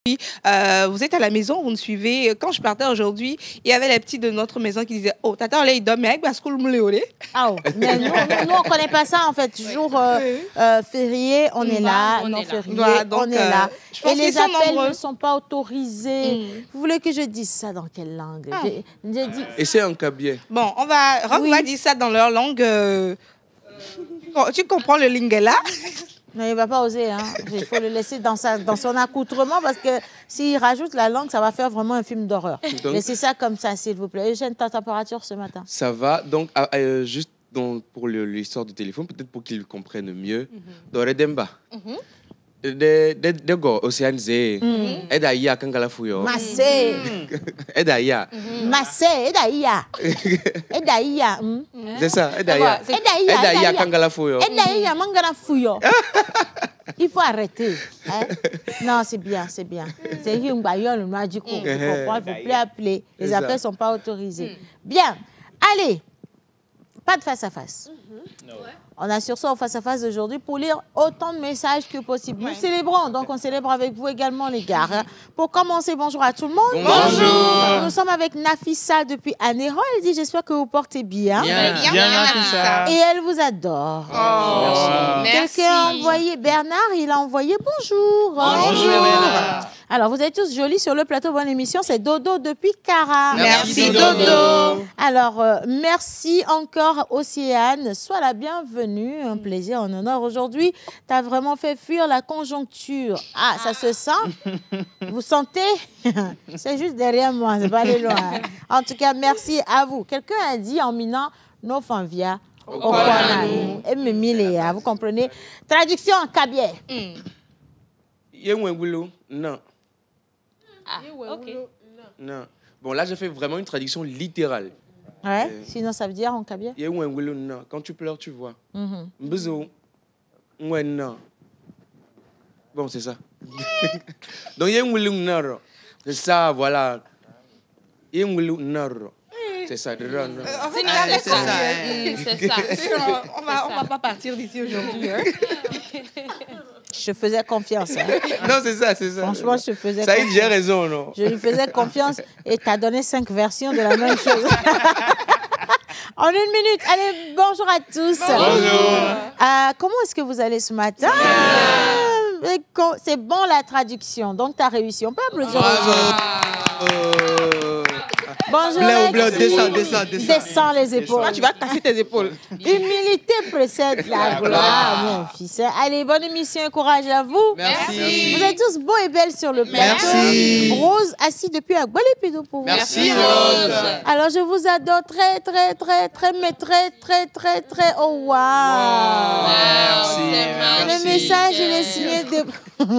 Vous êtes à la maison, vous me suivez. Quand je partais aujourd'hui, il y avait les petits de notre maison qui disaient oh, tata, il dort, mais avec Bascoul Mouléolé. Ah, mais nous, on ne connaît pas ça en fait. Jour férié, on est là. Non férié, on est là. Et les appels ne sont pas autorisés. Vous voulez que je dise ça dans quelle langue? J'ai dit... Et c'est un cabier. Bon, Rock va dire ça dans leur langue. Tu comprends le lingala? Non, il ne va pas oser. Hein. Il faut le laisser dans son accoutrement parce que s'il rajoute la langue, ça va faire vraiment un film d'horreur. Laissez ça comme ça, s'il vous plaît. Eugène, ta température ce matin? Ça va. Donc, juste pour l'histoire du téléphone, peut-être pour qu'ils comprennent mieux. Doredemba. Dego Oceanze. Edaya Kangala Fuyo. Massé. Edaya. Massé, Edaya. Edaya. C'est ça, Edaya. Edaya Kangala Fuyo. Edaya Mangala Fuyo. Il faut arrêter. Hein? Non, c'est bien, c'est bien. C'est une baillole, on a dit qu'on comprend. Il ne faut plus appeler. Les appels ne sont pas autorisés. Bien. Allez. Pas de face à face. On a sur ça au face-à-face d'aujourd'hui pour lire autant de messages que possible. Nous célébrons, donc on célèbre avec vous également, les gars. Pour commencer, bonjour à tout le monde. Bonjour. Nous sommes avec Nafissa depuis Anéro. Elle dit, j'espère que vous portez bien. Bien, Nafissa. Et elle vous adore. Oh, merci. Quelqu'un a envoyé, Bernard, il a envoyé bonjour. Bonjour, Bernard. Alors, vous êtes tous jolis sur le plateau. Bonne émission. C'est Dodo depuis Cara. Merci, Dodo. Alors, merci encore, Océane. Sois la bienvenue. Un plaisir, un honneur. Aujourd'hui, tu as vraiment fait fuir la conjoncture. Ah, ça se sent? Vous sentez? C'est juste derrière moi. C'est pas aller loin. En tout cas, merci à vous. Quelqu'un a dit en minant nos fanvia. Vous comprenez? Traduction en cabier. Non. Ah, ok. Non. Bon, là, je fais vraiment une traduction littérale. Ouais, sinon ça veut dire en cabier. Non. Quand tu pleures, tu vois. Mbzo. Non. Bon, c'est ça. Donc, c'est ça, voilà. C'est ça. C'est ça. C'est ça. On va pas partir d'ici aujourd'hui. Hein? Je faisais confiance. Hein. Non, c'est ça, c'est ça. Franchement, je faisais ça confiance. J'ai raison, non? Je lui faisais confiance et tu as donné 5 versions de la même chose. En 1 minute. Allez, bonjour à tous. Bonjour. Comment est-ce que vous allez ce matin? C'est bon la traduction, donc tu as réussi. On peut applaudir. Bonjour. Descends les épaules. Ah, tu vas casser tes épaules. Humilité précède la gloire, mon fils. Allez, bonne émission et courage à vous. Merci. Vous êtes tous beaux et belles sur le plateau. Merci. Rose, assis depuis Agbalipido pour vous. Merci, Rose. Alors, je vous adore très, oh, wow. Merci. Le message, il est signé de...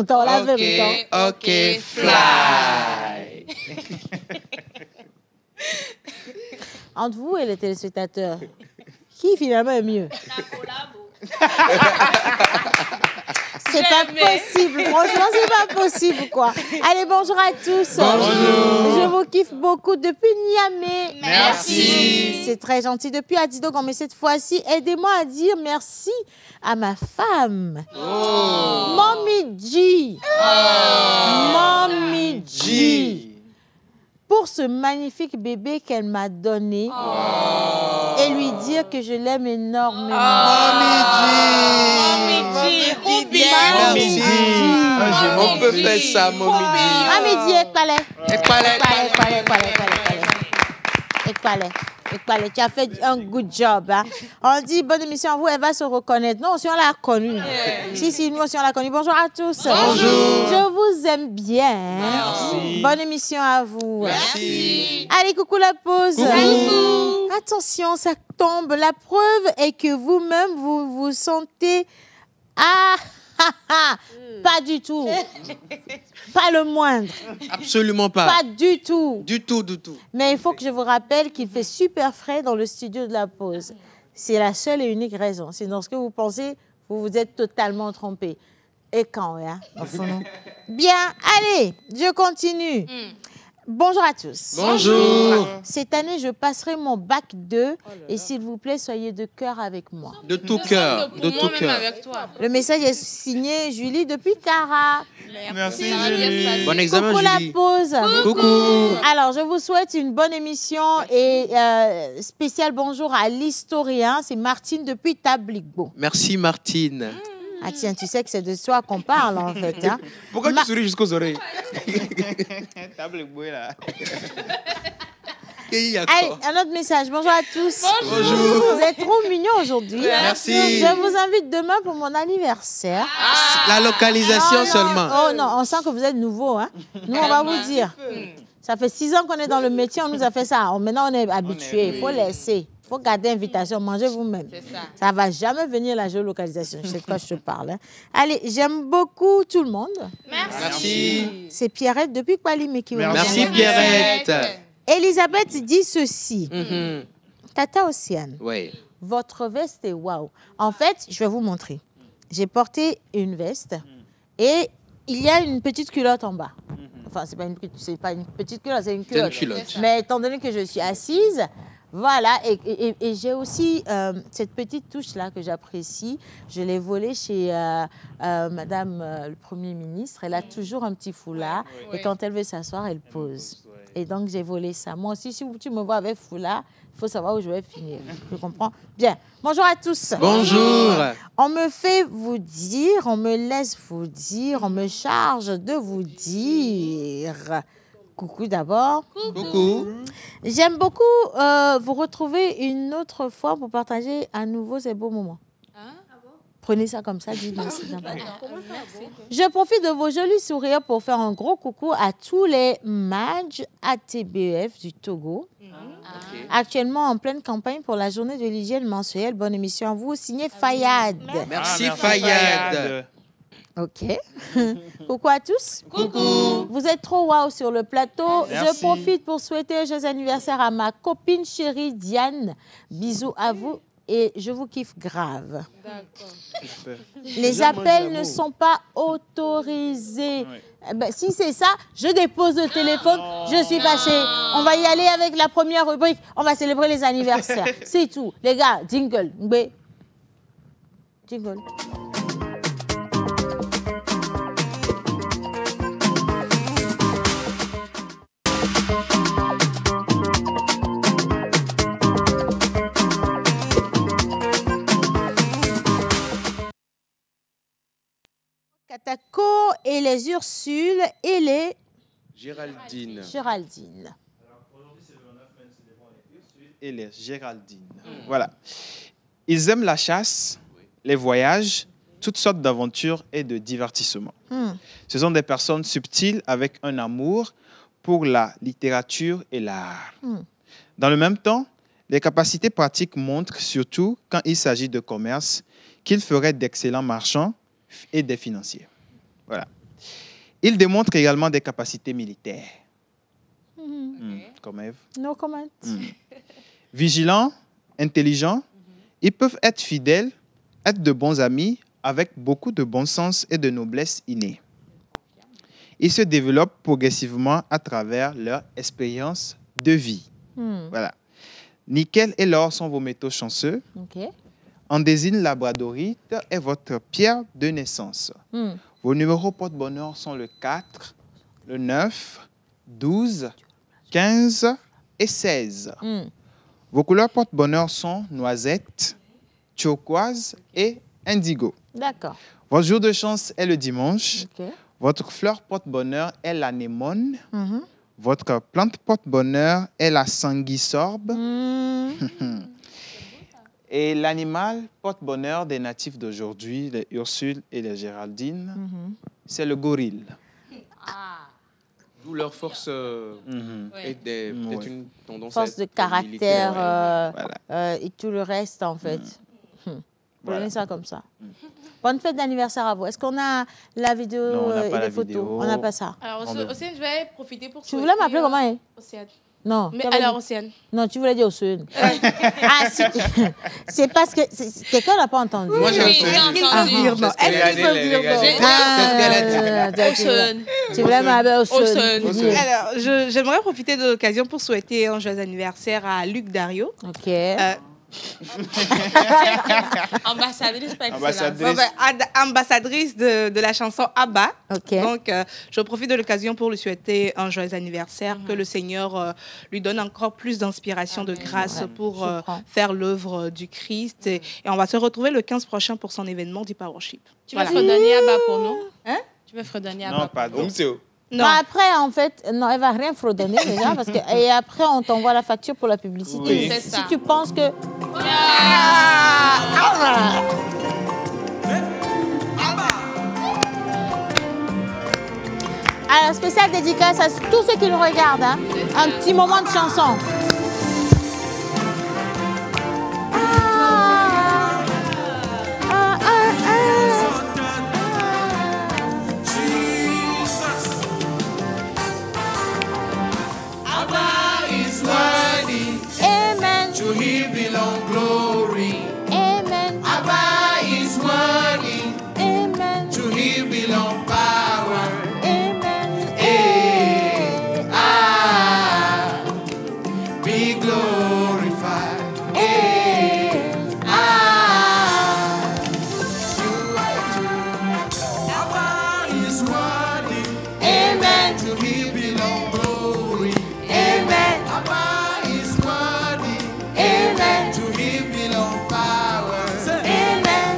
Dans la vérité. Ok, fly. Entre vous et les téléspectateurs, qui finalement est mieux? C'est pas possible, franchement, c'est pas possible, quoi. Allez, bonjour à tous. Bonjour. Je vous kiffe beaucoup depuis Niamey. Merci. C'est très gentil. Depuis Adidogan, mais cette fois-ci, aidez-moi à dire merci à ma femme. Mommy G. Mommy G. Pour ce magnifique bébé qu'elle m'a donné et lui dire que je l'aime énormément. Mommy G. On peut faire ça, Mommy G. Mommy G, tu as fait un good job. Hein? On dit bonne émission à vous, elle va se reconnaître. Non, si on l'a connue. Si, nous aussi on l'a connue. Bonjour à tous. Bonjour. Je vous aime bien. Merci. Bonne émission à vous. Merci. Allez, coucou la pause. Coucou. Attention, ça tombe. La preuve est que vous-même, vous vous sentez... Pas du tout. Pas le moindre. Absolument pas. Pas du tout. Du tout. Mais il faut que je vous rappelle qu'il fait super frais dans le studio de la pause. C'est la seule et unique raison. Sinon, ce que vous pensez, vous vous êtes totalement trompé. Et quand, hein? Bien, allez, je continue. Bonjour à tous. Bonjour. Cette année, je passerai mon bac 2 et s'il vous plaît, soyez de cœur avec moi. De tout cœur, de tout cœur. Le message est signé Julie depuis Cara. Merci, Julie. Bon examen, Coucou Julie. la pause. Coucou. Alors, je vous souhaite une bonne émission et spécial bonjour à l'historien. C'est Martine depuis Tabligbo. Merci, Martine. Ah tiens, tu sais que c'est de soi qu'on parle en fait. Hein. Pourquoi tu souris jusqu'aux oreilles? Table bouée là. Et il y a Allez, quoi? un autre message. Bonjour à tous. Bonjour. Vous êtes trop mignons aujourd'hui. Merci. Je vous invite demain pour mon anniversaire. La localisation non. seulement. Oh non, on sent que vous êtes nouveau. Hein. Nous, on va vous dire. Ça fait 6 ans qu'on est dans le métier, on nous a fait ça. Maintenant, on est habitués. Il faut laisser. Il faut garder invitation. Mangez vous-même. Ça ne va jamais venir la géolocalisation. Je sais de quoi je te parle. Hein. Allez, j'aime beaucoup tout le monde. Merci. C'est Pierrette depuis Kwali qui Merci, Pierrette. Elisabeth dit ceci. Tata Océane, Oui. votre veste est waouh. En fait, je vais vous montrer. J'ai porté une veste et il y a une petite culotte en bas. Enfin, c'est pas une petite culotte, c'est une culotte. C'est une culotte. Mais étant donné que je suis assise, voilà. Et j'ai aussi cette petite touche-là que j'apprécie. Je l'ai volée chez Madame le Premier ministre. Elle a toujours un petit foulard. Et quand elle veut s'asseoir, elle pose. Et donc, j'ai volé ça. Moi aussi, si tu me vois avec foulard, il faut savoir où je vais finir. Tu comprends? Bien. Bonjour à tous. Bonjour. On me fait vous dire, on me laisse vous dire, on me charge de vous dire. Coucou d'abord. Coucou. J'aime beaucoup vous retrouver une autre fois pour partager à nouveau ces beaux moments. Prenez ça comme ça, dites merci. Je profite de vos jolis sourires pour faire un gros coucou à tous les MAJ ATBF du Togo. Actuellement en pleine campagne pour la journée de l'hygiène mensuelle. Bonne émission à vous. Signé Fayad. Merci, Fayad. Ok. Coucou à tous. Coucou. Vous êtes trop waouh sur le plateau. Merci. Je profite pour souhaiter un joyeux anniversaire à ma copine chérie Diane. Bisous à vous. Et je vous kiffe grave. Les appels ne sont pas autorisés. Eh ben, si c'est ça, je dépose le téléphone, je suis fâchée. On va y aller avec la première rubrique. On va célébrer les anniversaires. C'est tout. Les gars, jingle. Mbé. Jingle. Katako et les Ursules et les Géraldine. Géraldine. Et les Géraldines. Voilà. Ils aiment la chasse, les voyages, toutes sortes d'aventures et de divertissements. Ce sont des personnes subtiles avec un amour pour la littérature et l'art. Dans le même temps, les capacités pratiques montrent, surtout quand il s'agit de commerce, qu'ils feraient d'excellents marchands et des financiers. Voilà. Ils démontrent également des capacités militaires. Comme Ève. No comment. Vigilants, intelligents, ils peuvent être fidèles, être de bons amis, avec beaucoup de bon sens et de noblesse innée. Ils se développent progressivement à travers leur expérience de vie. Voilà. Nickel et l'or sont vos métaux chanceux. Ok. Andésine labradorite est votre pierre de naissance. Vos numéros porte-bonheur sont le 4, le 9, 12, 15 et 16. Vos couleurs porte-bonheur sont noisette, turquoise et indigo. D'accord. Votre jour de chance est le dimanche. Ok. Votre fleur porte-bonheur est l'anémone. Votre plante porte-bonheur est la sanguisorbe. Et l'animal porte-bonheur des natifs d'aujourd'hui, les Ursules et les Géraldines, c'est le gorille. D'où leur force et peut-être une tendance Force à de être caractère Voilà. et tout le reste, en fait. Prenez ça comme ça. Bonne fête d'anniversaire à vous. Est-ce qu'on a la vidéo Non, on n'a et pas les la photos? vidéo. On n'a pas ça. Alors, Océane, je vais profiter pour Tu voulais m'appeler comment, hein? Océane. Non. Mais alors, Océane. Non, tu voulais dire Océane. Ah, c'est parce que quelqu'un n'a pas entendu. Moi, j'ai Oui, entendu. non. Est-ce qu'il peut dire non? Océane. Tu voulais m'appeler Océane. Alors, j'aimerais profiter de l'occasion pour souhaiter un joyeux anniversaire à Luc Dario. Ok. Ambassadrice par Ambassadrice. ambassadrice de la chanson Abba. Ok. Donc, je profite de l'occasion pour lui souhaiter un joyeux anniversaire, que le Seigneur lui donne encore plus d'inspiration, de grâce pour faire l'œuvre du Christ. Et on va se retrouver le 15 prochain pour son événement du Powership. Tu veux fredonner Abba pour nous? Hein? Tu veux fredonner Abba? Non, pardon. Non, après, en fait, non, elle va rien fredonner déjà, parce que, et après, on t'envoie la facture pour la publicité. Oui. C'est Si ça. tu penses que... Alors, spécial dédicace à tous ceux qui nous regardent. Hein. Un petit moment de chanson. Amen. To him belong glory. Amen. Abba is worthy. Amen. To him belong power. Amen. Be glorified. Abba is worthy. Amen. To him belong glory. Amen. Abba is worthy. Amen. To him belong power. Amen.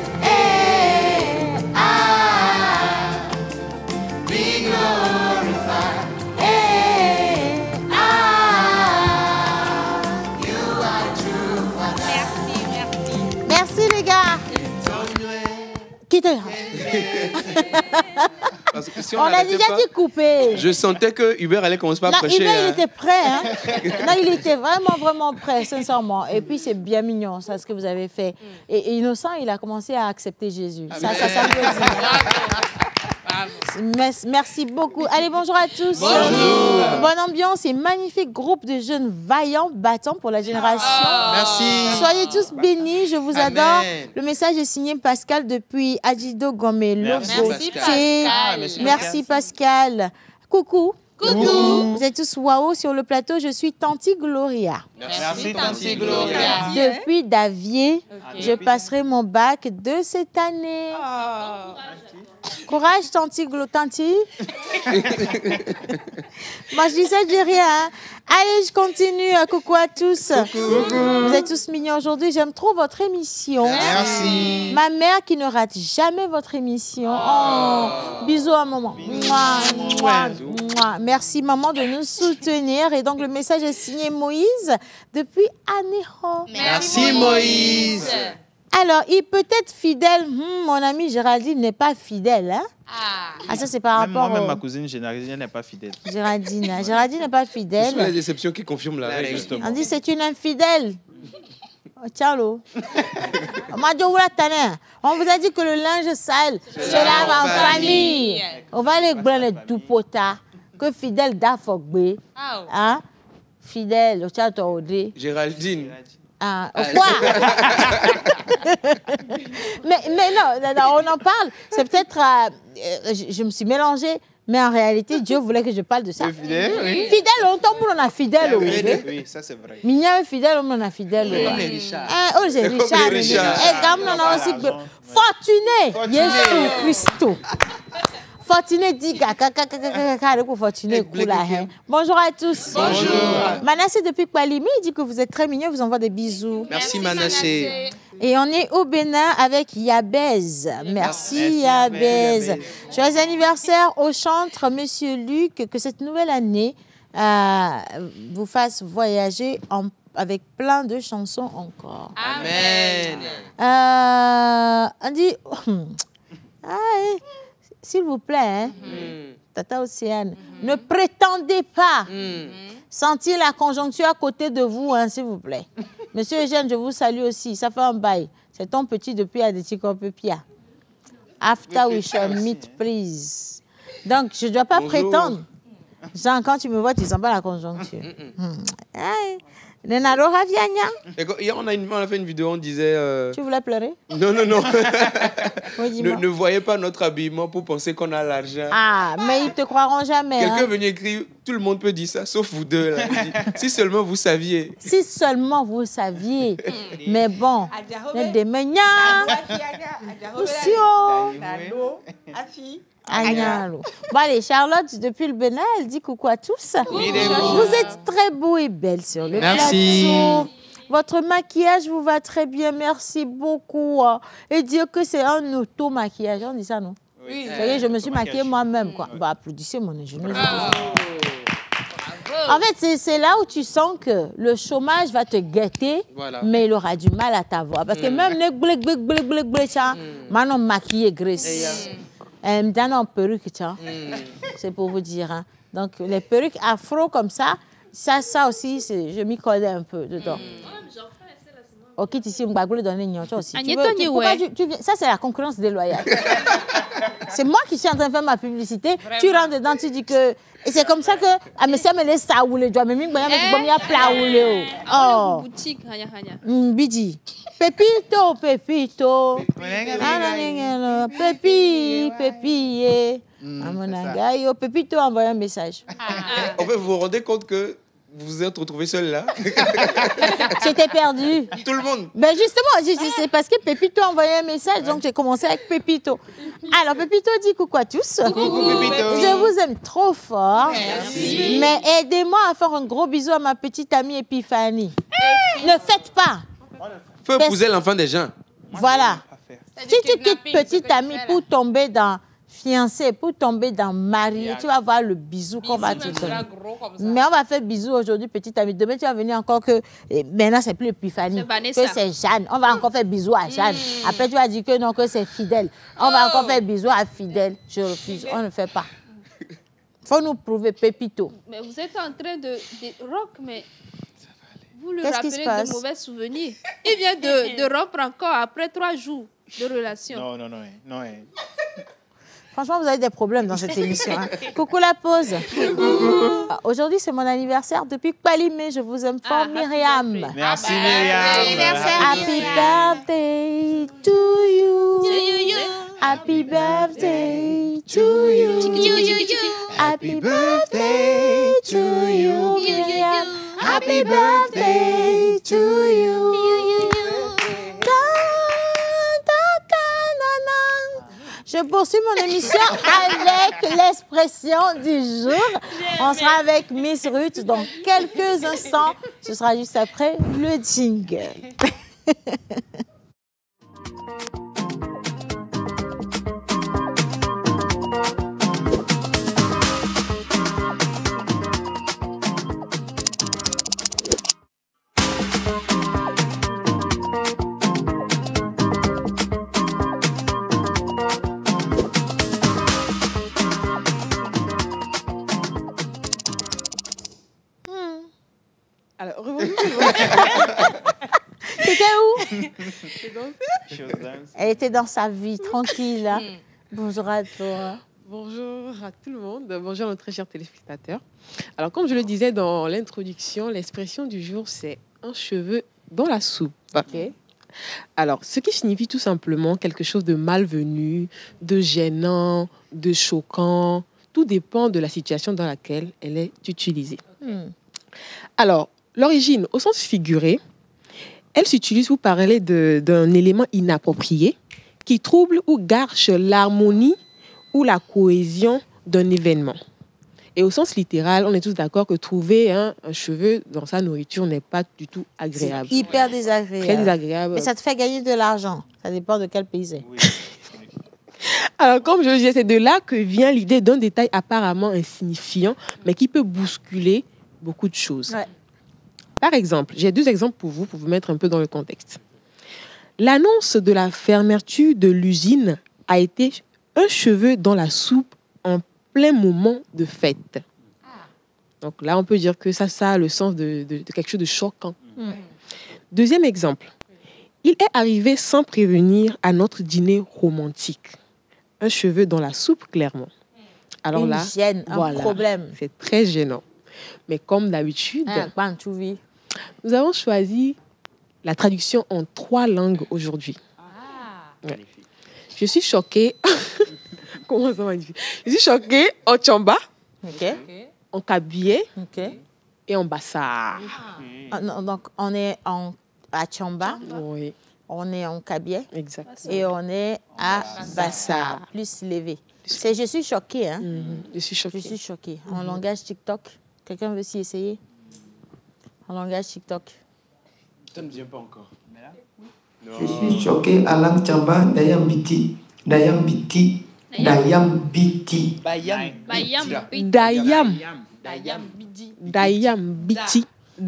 Be glorified. Merci les gars. Qui te... Parce que si On a n'arrêtait déjà pas, dit couper. je sentais que Hubert allait commencer par Non, prêcher. Hubert, il hein. était prêt. Hein? Non, il était vraiment prêt, sincèrement. Et puis, c'est bien mignon, ça, ce que vous avez fait. Et Innocent, il a commencé à accepter Jésus. Ça veut dire. Merci beaucoup. Allez, bonjour à tous. Bonjour. Bonne ambiance et magnifique groupe de jeunes vaillants, battants pour la génération. Merci. Soyez tous bénis, je vous Amen. adore. Le message est signé Pascal depuis Adjido Gomelo. Merci, Pascal. Merci Pascal. Coucou. Coucou. Vous êtes tous waouh sur le plateau. Je suis Tanti Gloria. Merci, Tanti Gloria. Depuis Davier, je passerai mon bac de cette année. Courage, Tanti Tanti. Moi, je dis ça, je dis rien. Hein. Allez, je continue. Coucou à tous. Vous êtes tous mignons aujourd'hui. J'aime trop votre émission. Merci. Ma mère qui ne rate jamais votre émission. Oh, bisous à maman. Mouah, mouah, mouah. Merci, maman, de nous soutenir. Et donc, le message est signé Moïse depuis Aného. Merci Moïse. Alors, il peut être fidèle. Mon ami Géraldine n'est pas fidèle. Hein? Ah, ça, c'est par Même rapport moi-même, au... ma cousine Géraldine n'est pas fidèle. Géraldine. Hein. Géraldine n'est pas Ce sont les fidèle. déceptions qui confirment la règle. Justement. On dit c'est une infidèle. Oh, tiens, l'eau. On m'a dit, on vous a dit que le linge sale, c'est la famille. On va aller gagner tout pota. Que fidèle d'Afogbe. Hein? Fidèle, tiens, toi, Odé. Géraldine. Ah, quoi? mais non, on en parle. C'est peut-être... je me suis mélangée. Mais en réalité, Dieu voulait que je parle de ça. Fidèle, oui. Fidèle, on tombe on a fidèle. Oui, ça c'est vrai. Mignon est fidèle, on a fidèle. Comme les Richards. Oh, c'est Richard. les Richards. Et comme on a aussi... Fortuné. Jésus Christo. Fortuné dit Fortuné. Bonjour à tous. Bonjour. Manassé depuis Kpalimi, il dit que vous êtes très mignon, vous envoie des bisous. Merci Manassé. Et on est au Bénin avec Yabez. Merci Yabez. Joyeux anniversaire au chantre, Monsieur Luc, que cette nouvelle année vous fasse voyager avec plein de chansons encore. Amen. On dit, s'il vous plaît, hein, Tata Océane, ne prétendez pas sentir la conjoncture à côté de vous, hein, s'il vous plaît. Monsieur Eugène, je vous salue aussi. Ça fait un bail. C'est ton petit depuis Adetikopepia. After we shall meet, please. Donc, je ne dois pas prétendre. Jean, quand tu me vois, tu sens pas la conjoncture. Nenaro Havianya. Hier, on a fait une vidéo, on disait... Tu voulais pleurer? Non. Oui, ne voyez pas notre habillement pour penser qu'on a l'argent. Ah, mais ils te croiront jamais. Quelqu'un Hein. est venu écrire, tout le monde peut dire ça, sauf vous deux. Là. Il dit, si seulement vous saviez. Si seulement vous saviez. Mais bon, les démeniens. Agnalo. Bon, allez, Charlotte, depuis le Bénin, elle dit coucou à tous. Vous êtes très beaux et belles sur le plateau. Votre maquillage vous va très bien, merci beaucoup. Et dire que c'est un auto-maquillage, on dit ça, non? Oui. Vous voyez, je me suis maquillée moi-même, quoi. Bah, applaudissez mon ingénieuse. En fait, c'est là où tu sens que le chômage va te guetter, mais il aura du mal à t'avoir. Parce que même les maintenant maquillé Grace. Maintenant en perruque, c'est pour vous dire. Hein. Donc, les perruques afro comme ça aussi, je m'y connais un peu dedans. Ok, ici, on va donner une aussi. Ça, c'est la concurrence déloyale. C'est moi qui suis en train de faire ma publicité. Vraiment? Tu rentres dedans, tu dis que... Et c'est comme ça que... Ah, mais ça me laisse ça ou les doigts. Mais il y a plat ou les... Oh. Boutique, Bidi. Pepito. Pépi. Pepito envoie un message. En fait, vous vous rendez compte que vous vous êtes retrouvé seul là? J'étais perdue. Tout le monde. Ben justement, c'est parce que Pépito a envoyé un message, donc j'ai commencé avec Pépito. Alors, Pépito dit coucou à tous. Coucou, Pépito. Je vous aime trop fort. Merci. Mais aidez-moi à faire un gros bisou à ma petite amie Épiphanie. Ne faites pas. Faut épouser l'enfant des gens. Voilà. Si tu quittes petite amie pour tomber dans fiancé, pour tomber dans marié, tu vas voir le bisou qu'on va te donner. Mais on va faire bisou aujourd'hui, petite amie. Demain, tu vas venir encore que... maintenant, c'est plus Épiphanie, que c'est Jeanne. On va encore faire bisou à Jeanne. Après, tu vas dire que non, que c'est Fidèle. On va encore faire bisou à Fidèle. Je refuse. On ne fait pas. Il faut nous prouver Pépito. Mais vous êtes en train de rock, mais... Vous lui rappelez de mauvais souvenirs. Il vient de rompre encore après 3 jours de relation. Non. Franchement, vous avez des problèmes dans cette émission. Hein. Coucou la pause. Aujourd'hui, c'est mon anniversaire. Depuis Palimé, je vous aime fort, Myriam. Merci, Myriam. Happy birthday to you. Happy birthday to you. Happy birthday to you, Myriam. Happy birthday to you. Je poursuis mon émission avec l'expression du jour. On sera avec Miss Ruth dans quelques instants. Ce sera juste après le jingle. Alors, revenons. T'étais où? Elle était dans sa vie, tranquille. Là. Bonjour à toi. Bonjour à tout le monde. Bonjour à nos très chers téléspectateurs. Alors, comme je le disais dans l'introduction, l'expression du jour, c'est un cheveu dans la soupe. Ok. Alors, ce qui signifie tout simplement quelque chose de malvenu, de gênant, de choquant. Tout dépend de la situation dans laquelle elle est utilisée. Alors, l'origine, au sens figuré, elle s'utilise pour parler d'un élément inapproprié qui trouble ou gâche l'harmonie ou la cohésion d'un événement. Et au sens littéral, on est tous d'accord que trouver un cheveu dans sa nourriture n'est pas du tout agréable. C'est hyper désagréable. Très désagréable. Mais ça te fait gagner de l'argent. Ça dépend de quel pays c'est. Oui. Alors, comme je le disais, c'est de là que vient l'idée d'un détail apparemment insignifiant, mais qui peut bousculer beaucoup de choses. Ouais. Par exemple, j'ai 2 exemples pour vous mettre un peu dans le contexte. L'annonce de la fermeture de l'usine a été un cheveu dans la soupe en plein moment de fête. Donc là, on peut dire que ça a le sens de quelque chose de choquant. Deuxième exemple. Il est arrivé sans prévenir à notre dîner romantique. Un cheveu dans la soupe, clairement. Alors là, gêne, un problème. C'est très gênant. Mais comme d'habitude, nous avons choisi la traduction en 3 langues aujourd'hui. Ouais. Je suis choquée. Comment ça va dire? Je suis choquée en Tchamba, en Kabyé et en Bassar. Donc, on est à Tchamba, on est en Kabyé et on est à Bassar, plus levé. Je suis choquée. Hein? Je suis choquée. Je suis choquée. En langage TikTok, quelqu'un veut s'y essayer? En langage TikTok. Ça ne vient pas encore. Je suis choquée à langue Tchamba, Dayam Biti. Dayam Biti. Dayam Biti. Dayam Biti.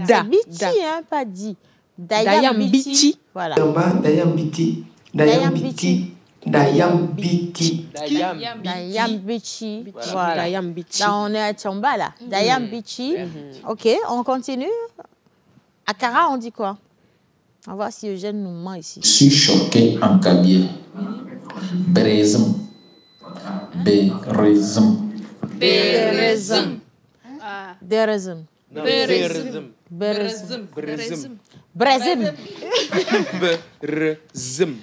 C'est Biti, hein, pas dit. Dayam Biti. Voilà. Tchamba, Dayam Biti. Dayam Biti. Dayam Biti. Dayam Biti. Voilà. Dayam Biti. Là, on est à Tchamba, là. Dayam Biti. OK, on continue. À Kara, on dit quoi? On va voir si Eugène nous ment ici. Je suis choqué en Kabyé. Berezim. Berezim. Berezim. Berezim. Berezim. Berezim. Berezim. Berezim. Berezim.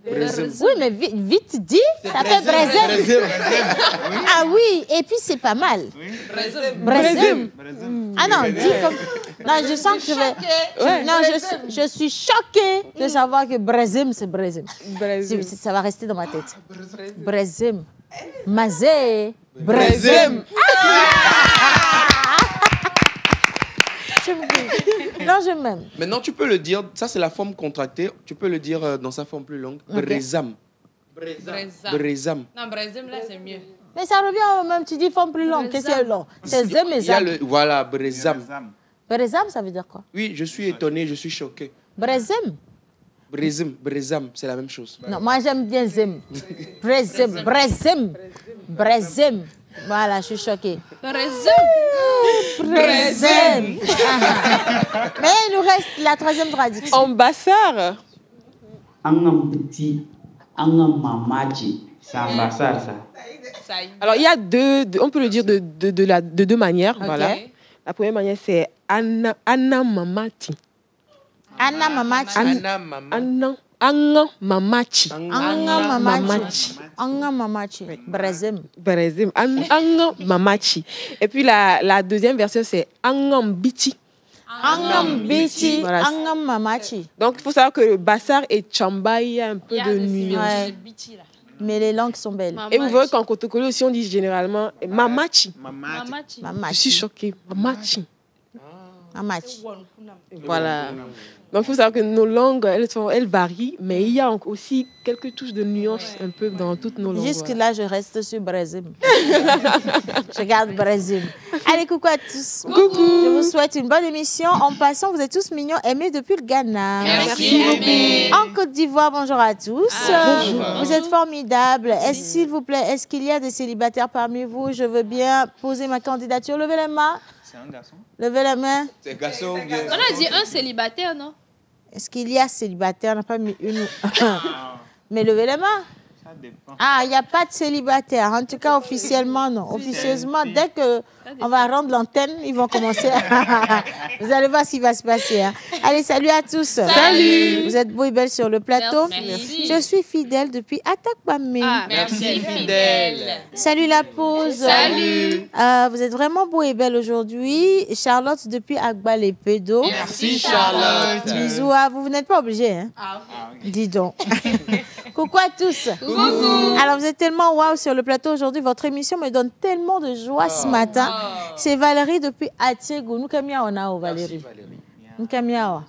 Berezim. Oui, mais vite dit, ça fait Berezim. Ah oui, et puis c'est pas mal. Berezim. Ah non, dis comme... Non, je sens que je vais... Non, je suis choquée de savoir que Berezim, c'est Berezim. Ça va rester dans ma tête. Berezim. Mazé. Berezim. Non, je m'aime. Maintenant, tu peux le dire, ça c'est la forme contractée, tu peux le dire dans sa forme plus longue. Brezam. Brezam. Non, Brezam, là, c'est mieux. Mais ça revient au même, tu dis forme plus longue. Qu'est-ce que c'est long? C'est zem et zam. Voilà, Brezam. Brezam, ça veut dire quoi? Oui, je suis étonné, je suis choqué. Brezim? Brezam, c'est la même chose. Non, moi j'aime bien zem. Brezim. Voilà, je suis choquée. Brezim. Mais il nous reste la 3e traduction. En Bassar. Angam Biti, Angam Mamaji. C'est en Bassar, ça. Alors, il y a on peut le dire de 2 manières. Voilà. La première manière, c'est Anna Mamati. Anna Mamachi. Anna Mamachi. Anna Mamachi. Brezim. Anna Mamachi. Et puis la deuxième version, c'est Angam Biti. Angam Biti. Angam Mamachi. Donc, il faut savoir que le Bassar et Tchamba, il y a un peu de nuance. Mais les langues sont belles. Et vous voyez qu'en Kotokolo aussi, on dit généralement Mamachi. Mamachi. Je suis choquée. Mamachi. Mamachi. Voilà. Donc, il faut savoir que nos langues, elles varient, mais il y a aussi quelques touches de nuances un peu dans toutes nos langues. Jusque-là, je reste sur Brezim. Je garde Brezim. Allez, coucou à tous. Coucou. Je vous souhaite une bonne émission. En passant, vous êtes tous mignons, aimés depuis le Ghana. Merci. En Côte d'Ivoire, bonjour à tous. Bonjour. Vous êtes formidables. S'il vous plaît, est-ce qu'il y a des célibataires parmi vous? Je veux bien poser ma candidature. Levez les mains. C'est un garçon? Levez la main. C'est un garçon ou bien... On a dit un célibataire, non? Est-ce qu'il y a célibataire? On n'a pas mis une. Mais levez les mains. Ça dépend. Ah, il n'y a pas de célibataire. En tout cas, officiellement, non. Officieusement, dès qu'on va rendre l'antenne, ils vont commencer à... Vous allez voir ce qui va se passer. Hein. Allez, salut à tous. Salut. Vous êtes beaux et belles sur le plateau. Merci. Je suis fidèle depuis Atakpamé. Ah, merci, fidèle. Salut la pause. Salut. Vous êtes vraiment beaux et belles aujourd'hui. Charlotte depuis Agbalé-Pédo. Merci, Charlotte. Bisous à vous. Vous n'êtes pas obligés. Hein? Dis donc. Coucou à tous. Coucou. Alors, vous êtes tellement waouh sur le plateau aujourd'hui. Votre émission me donne tellement de joie ce matin. C'est Valérie depuis Atiego. Nous kamia on a Valérie. Nous kamia.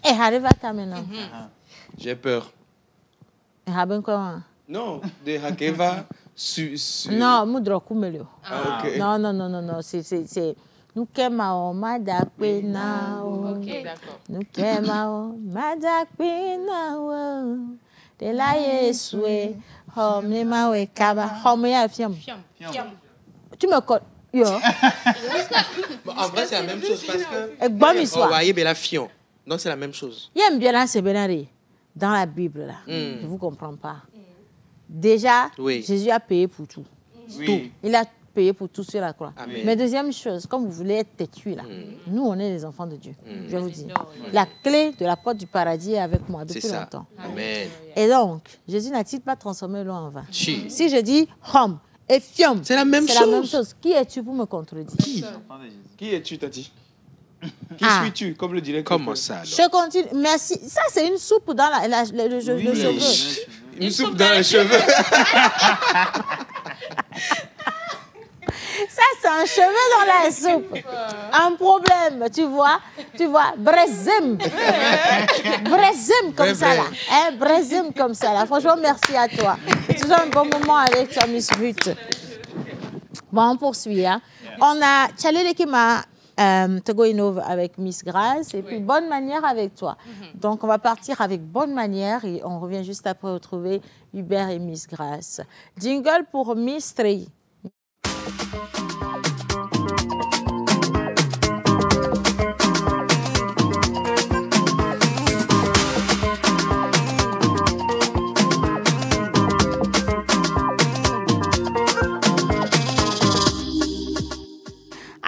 Eh, arrive à ta maintenant. J'ai peur. Eh, haben quoi? Non, de Hakeva Non, Moudro Kumelio. Ah, ok. Non. C'est nous kema madakpe na o. Nous kema madakpe na o. De la Yesue. Home ma we kaba. Home ya fiam. Tu me connais? Yo. En vrai, c'est la même chose parce que... Bon histoire. Oh, voyez, la fion. Donc, c'est la même chose. Yem bien là, c'est benari. dans la Bible, là, je ne vous comprends pas. Déjà, Jésus a payé pour tout. Tout. Il a payé pour tout sur la croix. Amen. Mais deuxième chose, comme vous voulez être têtu là, nous on est les enfants de Dieu. Je vais vous dire. La clé de la porte du paradis est avec moi depuis longtemps. Amen. Et donc, Jésus n'a-t-il pas transformé l'eau en vin? Si je dis homme et fium, c'est la même chose. Qui es-tu pour me contredire? Qui es-tu, Tati? Qui suis-tu, comme le dirait? Comment ça alors? Je continue. Merci. Ça, c'est une soupe dans le cheveu. Une soupe dans les cheveux. Ça, c'est un cheveu dans la soupe. Un problème, tu vois. Brezem. Brezem comme ça, là. Brezem comme ça, là. Franchement, merci à toi. C'est toujours un bon moment avec toi, Miss Ruth. Bon, on poursuit. Hein. On a Tchalele Kema Togo Innove avec Miss Grace et puis Bonne Manière avec toi. Donc, on va partir avec Bonne Manière et on revient juste après retrouver Hubert et Miss Grace. Jingle pour Miss Trey.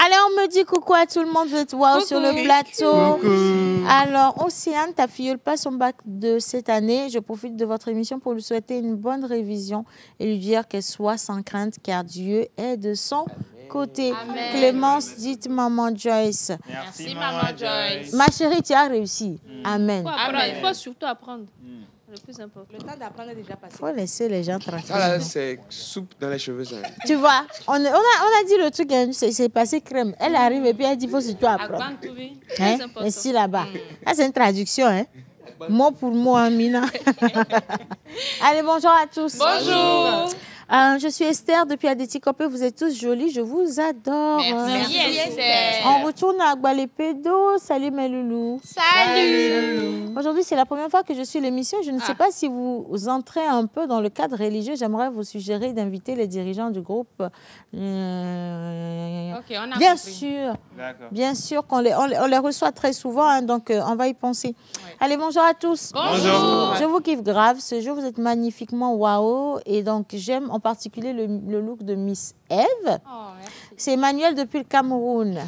Allez, on me dit coucou à tout le monde, vous êtes sur le plateau. Coucou. Alors, Océane, ta filleule passe son bac de cette année. Je profite de votre émission pour lui souhaiter une bonne révision et lui dire qu'elle soit sans crainte car Dieu est de son côté. Amen. Clémence, dites Maman Joyce. Merci Maman Joyce. Ma chérie, tu as réussi. Amen. Il faut surtout apprendre. Le plus important. Le temps d'apprendre est déjà passé. Il faut laisser les gens tranquilles. Ça là, c'est soupe dans les cheveux. Ça. Tu vois, on a dit le truc, c'est passé crème. Elle arrive et puis elle dit il faut surtout apprendre. Hein? Ici, là-bas. Là, c'est une traduction. Hein? Mot pour mot, hein, Mina. Allez, bonjour à tous. Bonjour. Je suis Esther depuis Adéticopé. Vous êtes tous jolis. Je vous adore. Merci Esther. On retourne à Gbalepédo. Salut mes loulous. Salut. Aujourd'hui, c'est la première fois que je suis l'émission. Je ne sais pas si vous entrez un peu dans le cadre religieux. J'aimerais vous suggérer d'inviter les dirigeants du groupe. Bien sûr. Bien sûr qu'on les reçoit très souvent. Hein, donc, on va y penser. Ouais. Allez, bonjour à tous. Bonjour. Je vous kiffe grave. Ce jour, vous êtes magnifiquement waouh. Et donc, j'aime en particulier le look de Miss Eve. C'est Emmanuel depuis le Cameroun.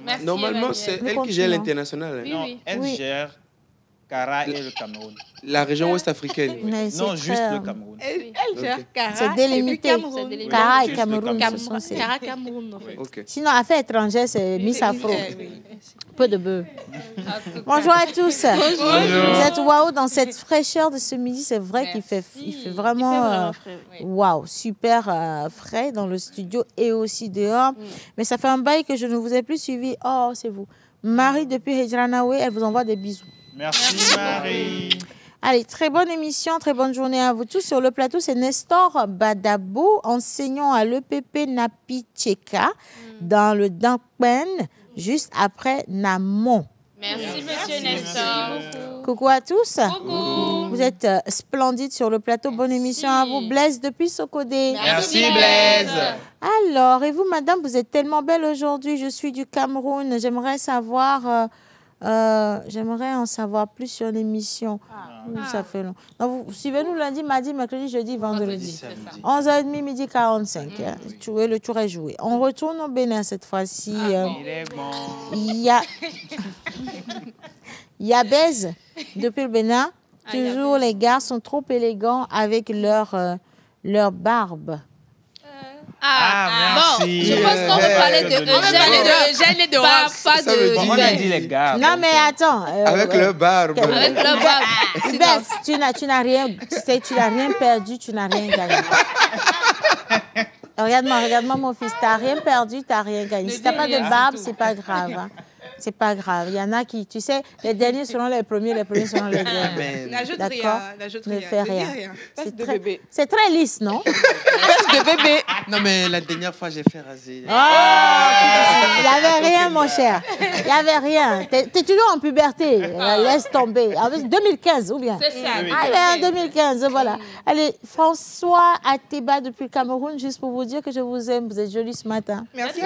Merci, normalement, c'est elle qui gère l'international. Hein. Non, elle gère Kara et le Cameroun. La région ouest-africaine. Non, juste le Cameroun. Elle gère Kara. C'est délimité. Kara et Cameroun. Kara, Cameroun. Sinon, affaires étrangères, c'est Miss Afro. Peu de bœuf. Bonjour à tous. Bonjour. Vous êtes waouh dans cette fraîcheur de ce midi. C'est vrai qu'il fait vraiment waouh, super frais dans le studio et aussi dehors. Mais ça fait un bail que je ne vous ai plus suivi. Oh, c'est vous. Marie depuis Hejranaoué, elle vous envoie des bisous. Merci Marie. Allez, très bonne émission, très bonne journée à vous tous. Sur le plateau, c'est Nestor Badabo, enseignant à l'EPP Napi Tcheka, dans le Dankpen, juste après Namon. Merci, monsieur Nestor. Coucou à tous. Coucou. Vous êtes splendides sur le plateau. Bonne émission à vous. Blaise depuis Sokodé. Merci Blaise. Alors, et vous, madame, vous êtes tellement belle aujourd'hui. Je suis du Cameroun. J'aimerais savoir... j'aimerais en savoir plus sur l'émission. Ça fait long. Donc, vous suivez-nous lundi, mardi, mercredi, jeudi, vendredi. 11h30, midi 45. Le tour est joué. On retourne au Bénin cette fois-ci. Il y a Bez depuis le Bénin. Toujours, les gars sont trop élégants avec leur barbe. Merci. Bon, je pense qu'on va parler de Eugène et de Rox. Pas de on a dit les gars. Non, mais attends. Avec le barbe. Avec le barbe. Beth, tu n'as rien perdu, tu n'as rien gagné. Regarde-moi, mon fils. Tu n'as rien perdu, tu n'as rien gagné. Si tu n'as pas de barbe, ce n'est pas grave. Hein. C'est pas grave. Il y en a qui, tu sais, les derniers seront les premiers seront les derniers. D'accord. Ne fais rien. C'est très lisse, non? De bébé. Non, mais la dernière fois, j'ai fait raser. Oh, il n'y avait rien, mon cher. Il n'y avait rien. Tu es toujours en puberté. Laisse tomber. En 2015, ou bien? C'est ça. Allez, en 2015, voilà. Allez, François Ateba depuis le Cameroun, juste pour vous dire que je vous aime. Vous êtes jolis ce matin. Merci.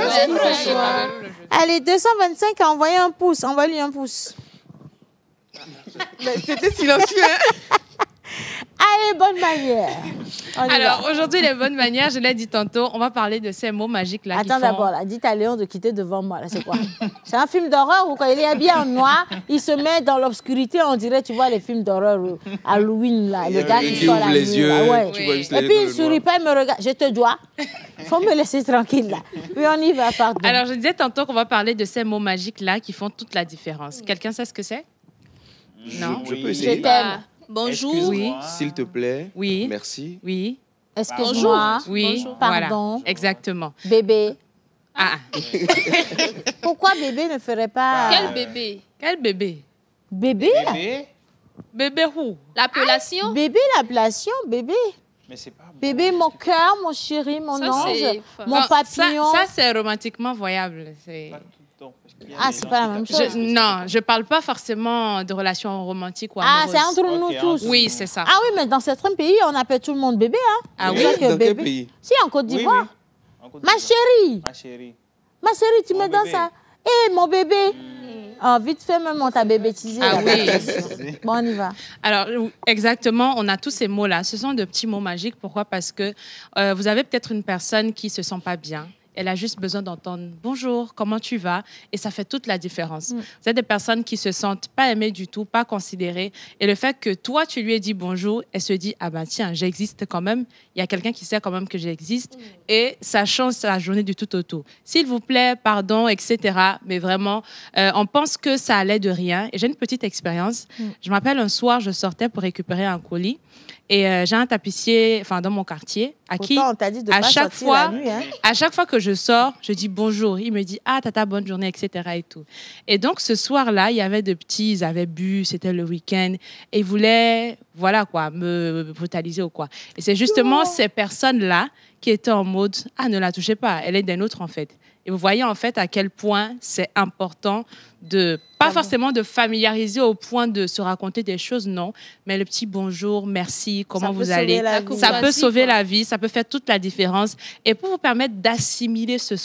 Allez, 225 a envoyé un pouce. Envoie-lui un pouce. C'était silencieux. Allez, bonne manière. Alors, aujourd'hui, les bonnes manières, je l'ai dit tantôt, on va parler de ces mots magiques-là. Attends d'abord, dites à Léon de quitter devant moi. C'est quoi? C'est un film d'horreur où quand il est habillé en noir, il se met dans l'obscurité, on dirait, tu vois, les films d'horreur Halloween, là. Le gars qui sort les yeux, ouais. tu vois juste et puis il ne sourit pas, il me regarde. Je te dois. Il faut me laisser tranquille, là. Oui, on y va, pardon. Alors, je disais tantôt qu'on va parler de ces mots magiques-là qui font toute la différence. Quelqu'un sait ce que c'est? Non? Je peux essayer. Je t'aime. Bonjour. Oui. S'il te plaît. Oui. Merci. Oui. Excuse-moi. Oui. Bonjour. Pardon. Voilà. Exactement. Bébé. Ah. Pourquoi bébé ne ferait pas... Quel bébé? Quel bébé? Bébé? Bébé où? L'appellation? Bébé, l'appellation, bébé. Mais c'est pas bon. Bébé, mon cœur, mon chéri, mon ange, mon papillon. Ça c'est romantiquement voyable. Ah, c'est pas la même chose. Non, je parle pas forcément de relations romantiques ou amoureuses. Ah, c'est entre nous tous. Oui, c'est ça. Ah oui, mais dans certains pays, on appelle tout le monde bébé. Hein. Ah oui? Dans quel pays? Si, en Côte d'Ivoire. Oui. Ma chérie. Ma chérie. Ma chérie, tu me donnes ça. Hé, mon bébé. Oh, vite fait, même on t'a bébétisé. Ah oui. Bon, on y va. Alors, exactement, on a tous ces mots-là. Ce sont de petits mots magiques. Pourquoi? Parce que vous avez peut-être une personne qui ne se sent pas bien. Elle a juste besoin d'entendre « Bonjour, comment tu vas ?» Et ça fait toute la différence. Vous avez des personnes qui se sentent pas aimées du tout, pas considérées. Et le fait que toi, tu lui aies dit bonjour, elle se dit « Ah ben tiens, j'existe quand même. Il y a quelqu'un qui sait quand même que j'existe. » Et ça change sa journée du tout au tout. S'il vous plaît, pardon, etc. Mais vraiment, on pense que ça allait de rien. Et j'ai une petite expérience. Je m'appelle un soir, je sortais pour récupérer un colis. Et j'ai un tapissier dans mon quartier à qui, on t'a dit de à pas chaque sortir fois, la nuit, hein. à chaque fois que je sors, je dis bonjour. Il me dit ah tata bonne journée, etc. et tout. Et donc ce soir-là, il y avait des petits, ils avaient bu, c'était le week-end et ils voulaient me brutaliser ou quoi. Et c'est justement ces personnes-là qui étaient en mode ah ne la touchez pas, elle est d'un autre en fait. Et vous voyez en fait à quel point c'est important de, pas forcément de familiariser au point de se raconter des choses, non, mais le petit bonjour, merci, comment vous allez, ça peut sauver la vie, ça peut faire toute la différence. Et pour vous permettre d'assimiler ces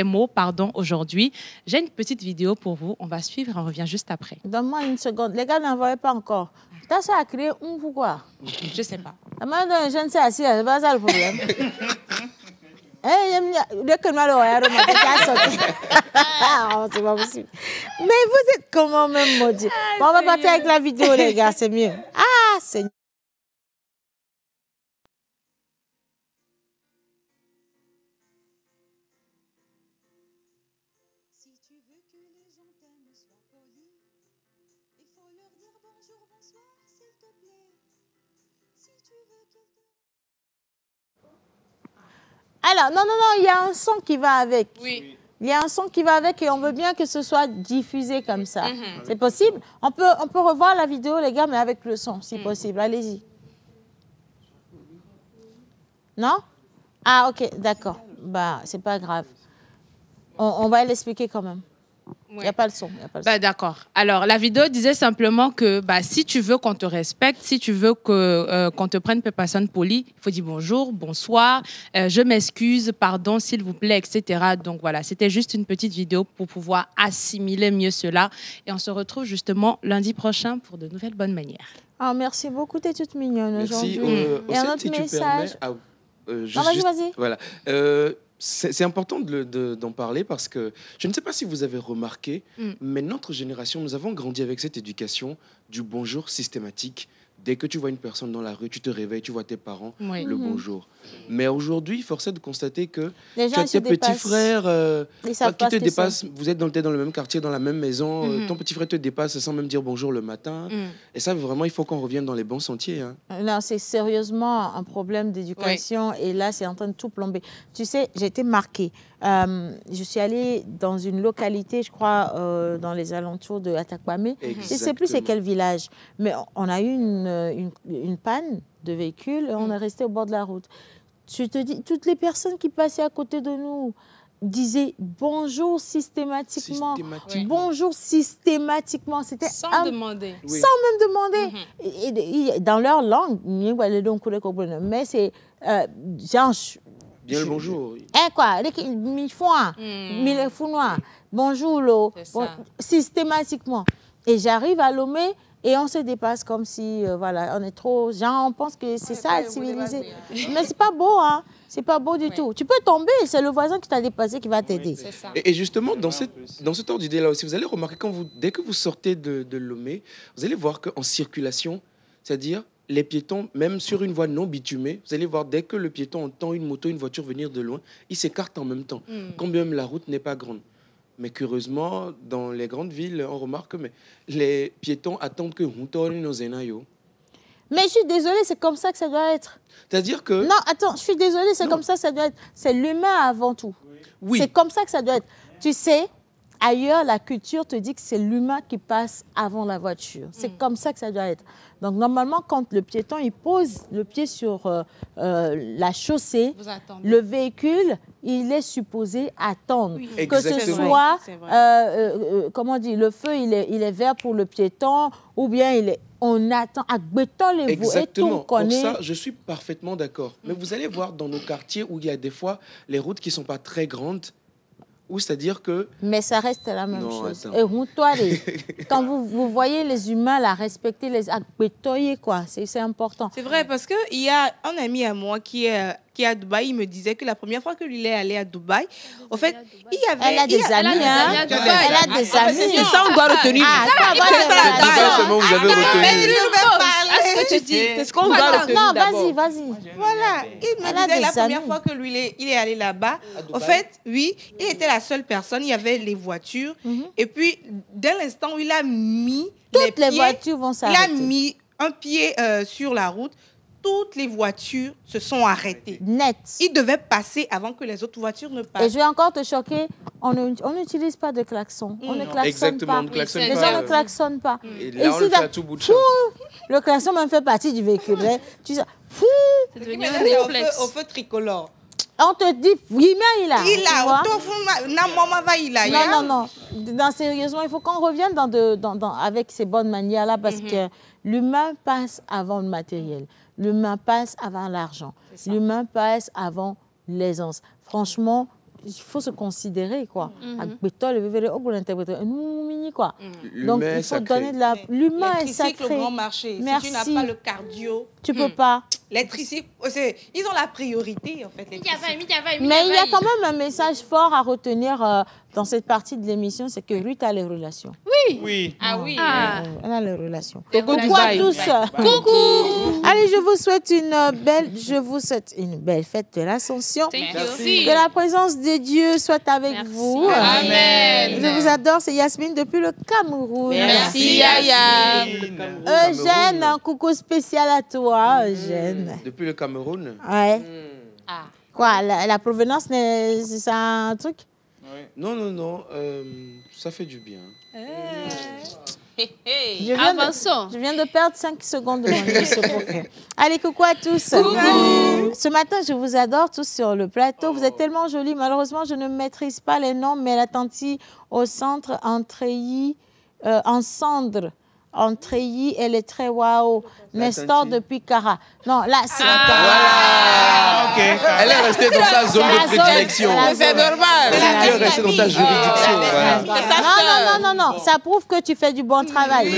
mots, aujourd'hui, j'ai une petite vidéo pour vous, on va suivre et on revient juste après. Donne-moi une seconde, les gars n'en voyaient pas encore. T'as ça à créer pourquoi? Je sais pas. La main d'un jeune, c'est assis, c'est pas ça le problème. C'est pas possible. Mais vous êtes comment même maudit. Bon, on va partir avec la vidéo, les gars, c'est mieux. Ah, Seigneur. Si tu veux que les gens t'aiment, sois poli. Il faut leur dire bonjour, bonsoir, s'il te plaît. Si tu veux que... Alors, non, il y a un son qui va avec. Oui. Il y a un son qui va avec et on veut bien que ce soit diffusé comme ça. C'est possible? On peut revoir la vidéo, les gars, mais avec le son, si possible. Allez-y. Non? Ah, ok, d'accord. Bah, c'est pas grave. On va l'expliquer quand même. Il n'y a pas le son. D'accord. Alors, la vidéo disait simplement que si tu veux qu'on te respecte, si tu veux qu'on te prenne pour personne polie, il faut dire bonjour, bonsoir, je m'excuse, pardon, s'il vous plaît, etc. Donc voilà, c'était juste une petite vidéo pour pouvoir assimiler mieux cela. Et on se retrouve justement lundi prochain pour de nouvelles bonnes manières. Ah, merci beaucoup, t'es toute mignonne aujourd'hui. Et un autre message. Vas-y. Voilà. C'est important d'en parler parce que je ne sais pas si vous avez remarqué, mais notre génération, nous avons grandi avec cette éducation du bonjour systématique. Dès que tu vois une personne dans la rue, tu te réveilles, tu vois tes parents, le bonjour. Mais aujourd'hui, force est de constater que tu as tes petits frères qui te dépassent. Vous êtes dans le même quartier, dans la même maison. Ton petit frère te dépasse sans même dire bonjour le matin. Et ça, vraiment, il faut qu'on revienne dans les bons sentiers. Hein. Non, c'est sérieusement un problème d'éducation. Et là, c'est en train de tout plomber. Tu sais, j'ai été marquée. Je suis allée dans une localité, je crois, dans les alentours de Atakwame. Je ne sais plus c'est quel village. Mais on a eu une panne de véhicule et on est resté au bord de la route. Je te dis, toutes les personnes qui passaient à côté de nous disaient bonjour systématiquement. Bonjour systématiquement. C'était sans demander. Sans même demander. Et dans leur langue, mais c'est genre... Bien le bonjour. Bonjour, systématiquement. Et j'arrive à Lomé et on se dépasse comme si, voilà, on est trop... Genre, on pense que c'est ça, être civilisé. Mais c'est pas beau, hein. C'est pas beau du tout. Tu peux tomber, c'est le voisin qui t'a dépassé qui va t'aider. Et justement, dans cet ordre d'idée-là aussi, vous allez remarquer, dès que vous sortez de Lomé, vous allez voir qu'en circulation, c'est-à-dire les piétons, même sur une voie non bitumée, vous allez voir, dès que le piéton entend une moto, une voiture venir de loin, il s'écarte en même temps, quand même la route n'est pas grande. Mais curieusement, dans les grandes villes, on remarque que les piétons attendent que mais je suis désolée, c'est comme ça que ça doit être. C'est-à-dire que... Non, attends, je suis désolée, c'est comme ça que ça doit être. C'est l'humain avant tout. Oui. C'est comme ça que ça doit être. Tu sais, ailleurs, la culture te dit que c'est l'humain qui passe avant la voiture. C'est comme ça que ça doit être. Donc, normalement, quand le piéton il pose le pied sur la chaussée, le véhicule, il est supposé attendre. Oui. Que ce soit, comment on dit, le feu, il est vert pour le piéton, ou bien on attend à béton les voies. Exactement. Pour ça, je suis parfaitement d'accord. Mais vous allez voir dans nos quartiers où il y a des fois les routes qui ne sont pas très grandes, ou c'est-à-dire que... Mais ça reste la même chose. Et quand vous voyez les humains la respecter, les bétoyer, quoi, c'est important. C'est vrai, parce qu'il y a un ami à moi qui est à Dubaï, il me disait que la première fois que lui est allé à Dubaï, au fait, il y avait... Elle a des amis, hein. Elle a des amis. C'est ça, on doit retenir. Vous avez retenu. Ce que tu dis, c'est ce qu'on doit retenir. Non, vas-y. Voilà, il me disait la première fois que lui il est allé là-bas, au fait, oui, il était la seule personne, il y avait les voitures, et puis, dès l'instant où il a mis toutes les voitures vont s'arrêter. Il a mis un pied sur la route, toutes les voitures se sont arrêtées. Net. Il devait passer avant que les autres voitures ne passent. Et je vais encore te choquer, on n'utilise pas de klaxon. On ne klaxonne Exactement, pas. on ne klaxonne Les pas. gens ne klaxonnent pas. Et là, on le fait à tout bout de champ. Le klaxon même fait partie du véhicule. Tu sais, c'est devenu un réflexe. Au feu tricolore. On te dit, oui, mais il a. Non, sérieusement, il faut qu'on revienne avec ces bonnes manières-là parce que l'humain passe avant le matériel. L'humain passe avant l'argent. L'humain passe avant l'aisance. Franchement, il faut se considérer, quoi. Donc, il faut donner de la... L'humain est sacré. Le grand marché. Merci. Si tu n'as pas le cardio... Tu peux pas. Les tricycles, ils ont la priorité, en fait. Mais il y a quand même un message fort à retenir dans cette partie de l'émission, c'est que Ruth a les relations. Oui. Ah oui. Elle a les relations. Coucou à tous. Coucou. Allez, je vous souhaite une belle fête de l'Ascension. Merci. Que la présence de Dieu soit avec vous. Amen. Je vous adore, c'est Yasmine depuis le Cameroun. Merci Yaya. Eugène, un coucou spécial à toi, Eugène. Depuis le Cameroun. Ouais. Quoi, la provenance, c'est ça un truc? Non. Ça fait du bien. Avançons. Je viens de perdre 5 secondes de mon émission. Allez, coucou à tous. Coucou. Ce matin, je vous adore tous sur le plateau. Vous êtes tellement jolis. Malheureusement, je ne maîtrise pas les noms, mais la tante au centre, en treillis, en cendre. En treillis, elle est très waouh. Nestor depuis Cara. Non, là, c'est Okay. Elle est restée dans sa zone de prédilection. C'est normal. Elle est restée dans ta juridiction. Non. Ça prouve que tu fais du bon travail.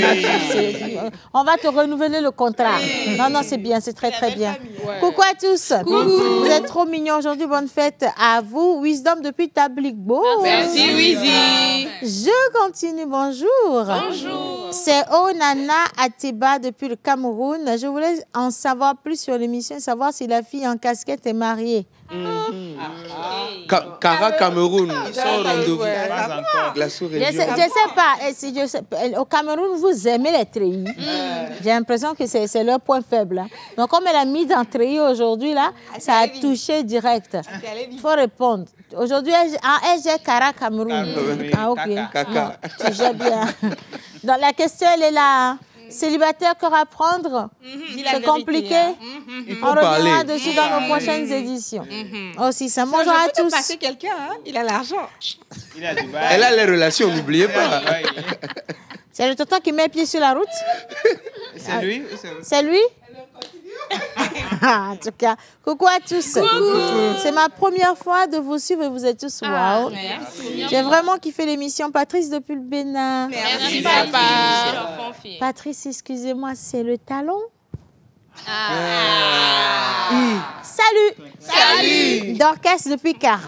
On va te renouveler le contrat. Non, c'est bien, c'est très, très bien. Coucou à tous. Coucou. Vous êtes trop mignons aujourd'hui. Bonne fête à vous. Wisdom depuis Tabligbo. Merci, Wizy. Je continue. Bonjour. Bonjour. C'est Onana Atiba depuis le Cameroun. Je voulais en savoir plus sur l'émission, savoir si la fille en casquette est mariée. Cara Cameroun, sans rendez-vous. Je ne sais pas. Au Cameroun, vous aimez les treillis. J'ai l'impression que c'est leur point faible. Hein. Donc, comme elle a mis dans treillis aujourd'hui, là, ça a touché direct. Il faut répondre. Aujourd'hui, elle gère Cara Cameroun. Ah, ok. Tu gères bien. Donc, la question, elle est là. Célibataire, que apprendre? C'est compliqué. On reviendra dessus dans nos prochaines éditions. Aussi, ça mange à tous. Passer quelqu'un, hein? Il a l'argent. Elle a les relations, n'oubliez pas. C'est le tonton qui met pied sur la route? C'est lui? C'est lui? En tout cas, coucou à tous. C'est ma première fois de vous suivre et vous êtes tous wow. J'ai vraiment kiffé l'émission. Patrice depuis le Bénin. Merci, papa. Patrice, excusez-moi, c'est le talon? Salut. Dorcas depuis Cara.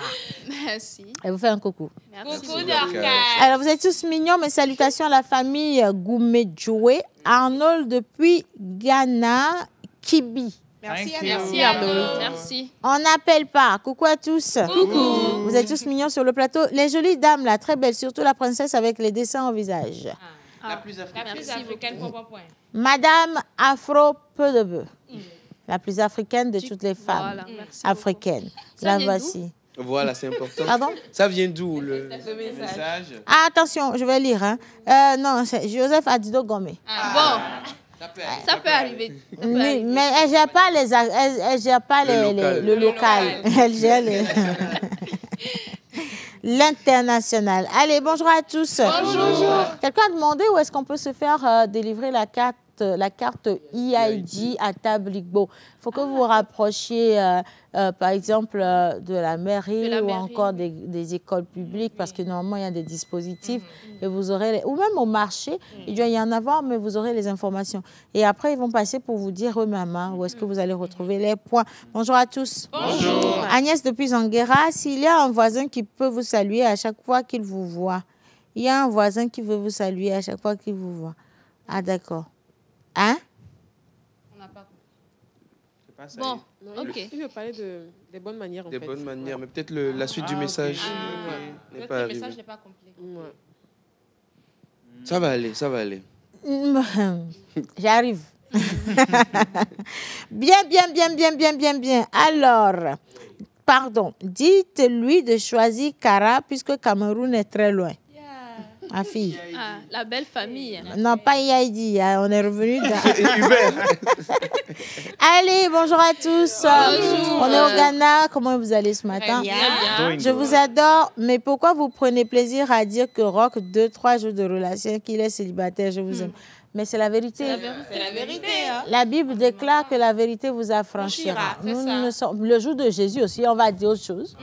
Merci. Elle vous fait un coucou. Merci. Coucou Dorcas. Alors, vous êtes tous mignons. Mes salutations à la famille Goumedjoué. Arnold depuis Ghana. Kibi. Merci Arnaud. Merci. On n'appelle pas. Coucou à tous. Coucou. Vous êtes tous mignons sur le plateau. Les jolies dames, là, très belles, surtout la princesse avec les dessins au visage. La plus africaine, point. Madame Afro Peu de Bœuf. La plus africaine de toutes les femmes africaines. La voici. Voilà, c'est important. Pardon? Ça vient d'où le message? Ah, attention, je vais lire. Hein. Non, c'est Joseph Adido Gomé. Bon. Ça peut arriver. Oui, mais elle ne gère pas, elle gère pas le local. Elle gère l'international. Allez, bonjour à tous. Bonjour. Quelqu'un a demandé où est-ce qu'on peut se faire délivrer la carte EID à Tabligo. Il faut que vous vous rapprochiez, par exemple, de la mairie ou encore des écoles publiques, parce que normalement, il y a des dispositifs et vous aurez, ou même au marché, il doit y en avoir, mais vous aurez les informations. Et après, ils vont passer pour vous dire eux-mêmes où est-ce que vous allez retrouver les points. Bonjour à tous. Bonjour. Agnès depuis Zanguera, s'il y a un voisin qui peut vous saluer à chaque fois qu'il vous voit, il y a un voisin qui veut vous saluer à chaque fois qu'il vous voit. Ah, d'accord. Hein? On n'a pas compris. Bon, non, ok. Il veut parler des bonnes manières, en fait. Des bonnes manières, mais peut-être la suite du message n'est pas Le arrivée. message n'est pas complet. Ouais. Ça va aller, ça va aller. J'arrive. Bien. Alors, pardon, dites-lui de choisir Cara puisque Cameroun est très loin. Ma fille. Ah, la belle famille. Non, pas Yaïdi, on est revenu Allez, bonjour à tous. Bonjour. On est au Ghana. Comment vous allez ce matin? Bien. Je vous adore, mais pourquoi vous prenez plaisir à dire que Rock 2-3 jours de relation, qu'il est célibataire? Je vous aime. Mais c'est la vérité. C'est la vérité. Hein? La Bible déclare que la vérité vous affranchira. Nous sommes, le jour de Jésus aussi, on va dire autre chose.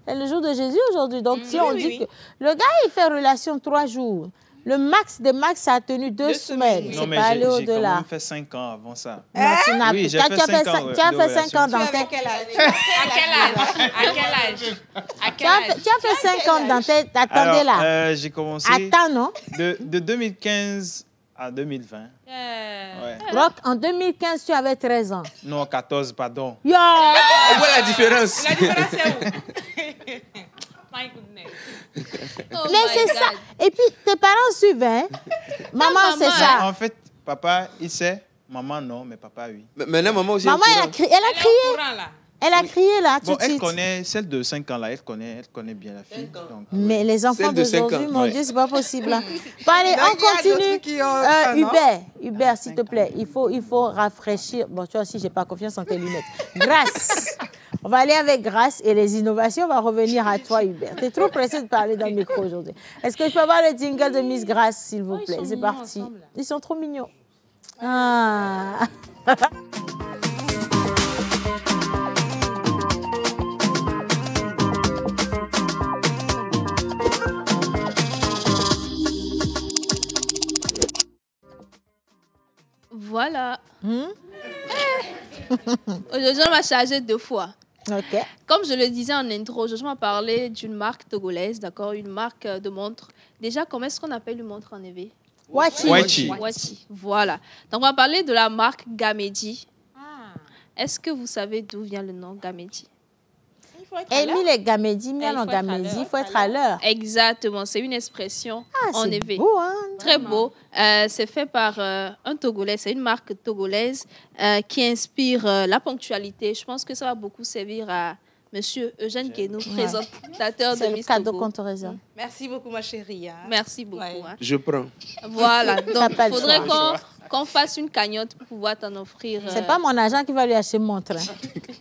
C'est le jour de Jésus aujourd'hui. Donc, si on dit que le gars, il fait relation 3 jours, le max des max, ça a tenu 2 semaines. Non, C'est mais pas allé j'ai quand au-delà. même fait 5 ans avant ça. Non, tu n'as Oui, plus. j'ai Quand fait tu as 5 ans tu as fait 5 ans Tu dans avais tes... quel âge? À quel âge? Tu as fait 5 ans dans tes... Attendez là. Alors, j'ai commencé Attends, non? de 2015 à 2020. Ouais. Rock, en 2015, tu avais 13 ans. Non, 14, pardon. Yo! On voit la différence. La différence c'est où? My goodness. Oh Mais my c'est God. ça. Et puis, tes parents suivent, hein? Maman, c'est ça. En fait, papa, il sait. Maman, non, mais papa, oui. Maintenant, maman aussi. Maman, elle a crié. Elle a crié. Elle a crié là, tout Bon, de elle suite. connaît, celle de 5 ans là, elle connaît bien la fille. Donc, Mais les enfants Celle de 5 d'aujourd'hui, ans, mon ouais. Dieu, c'est pas possible. Là. Bon, allez, Donc, on il y a d'autres continue. qui ont Hubert, s'il te plaît, il faut rafraîchir. Bon, tu vois aussi, j'ai pas confiance en tes lunettes. Grâce. On va aller avec Grâce et les innovations. On va revenir à toi, Hubert. Tu es trop pressé de parler dans le micro aujourd'hui. Est-ce que je peux avoir le jingle de Miss Grâce, s'il vous plaît? C'est parti. Ils sont trop mignons. Ah. Voilà. Aujourd'hui, on m'a chargé 2 fois. OK. Comme je le disais en intro, aujourd'hui, on m'a parlé d'une marque togolaise, d'accord, une marque de montre. Déjà, comment est-ce qu'on appelle une montre en EV? Wachi. Wachi. Voilà. Donc, on va parler de la marque Gamedi. Est-ce que vous savez d'où vient le nom Gamedi? Émile les Gamédi, Mian en Gamédi, il faut être à l'heure. Exactement, c'est une expression en c'est EV. beau, hein? Très beau. C'est fait par un Togolais, c'est une marque togolaise qui inspire la ponctualité. Je pense que ça va beaucoup servir à Monsieur Eugène Guénou, présentateur de C'est le Miss cadeau Togo. qu'on te réserve. Merci beaucoup, ma chérie. Hein. Merci beaucoup. Hein. Je prends. Voilà, donc pas il le faudrait choix. qu'on fasse une cagnotte pour pouvoir t'en offrir. C'est pas mon agent qui va lui acheter mon train.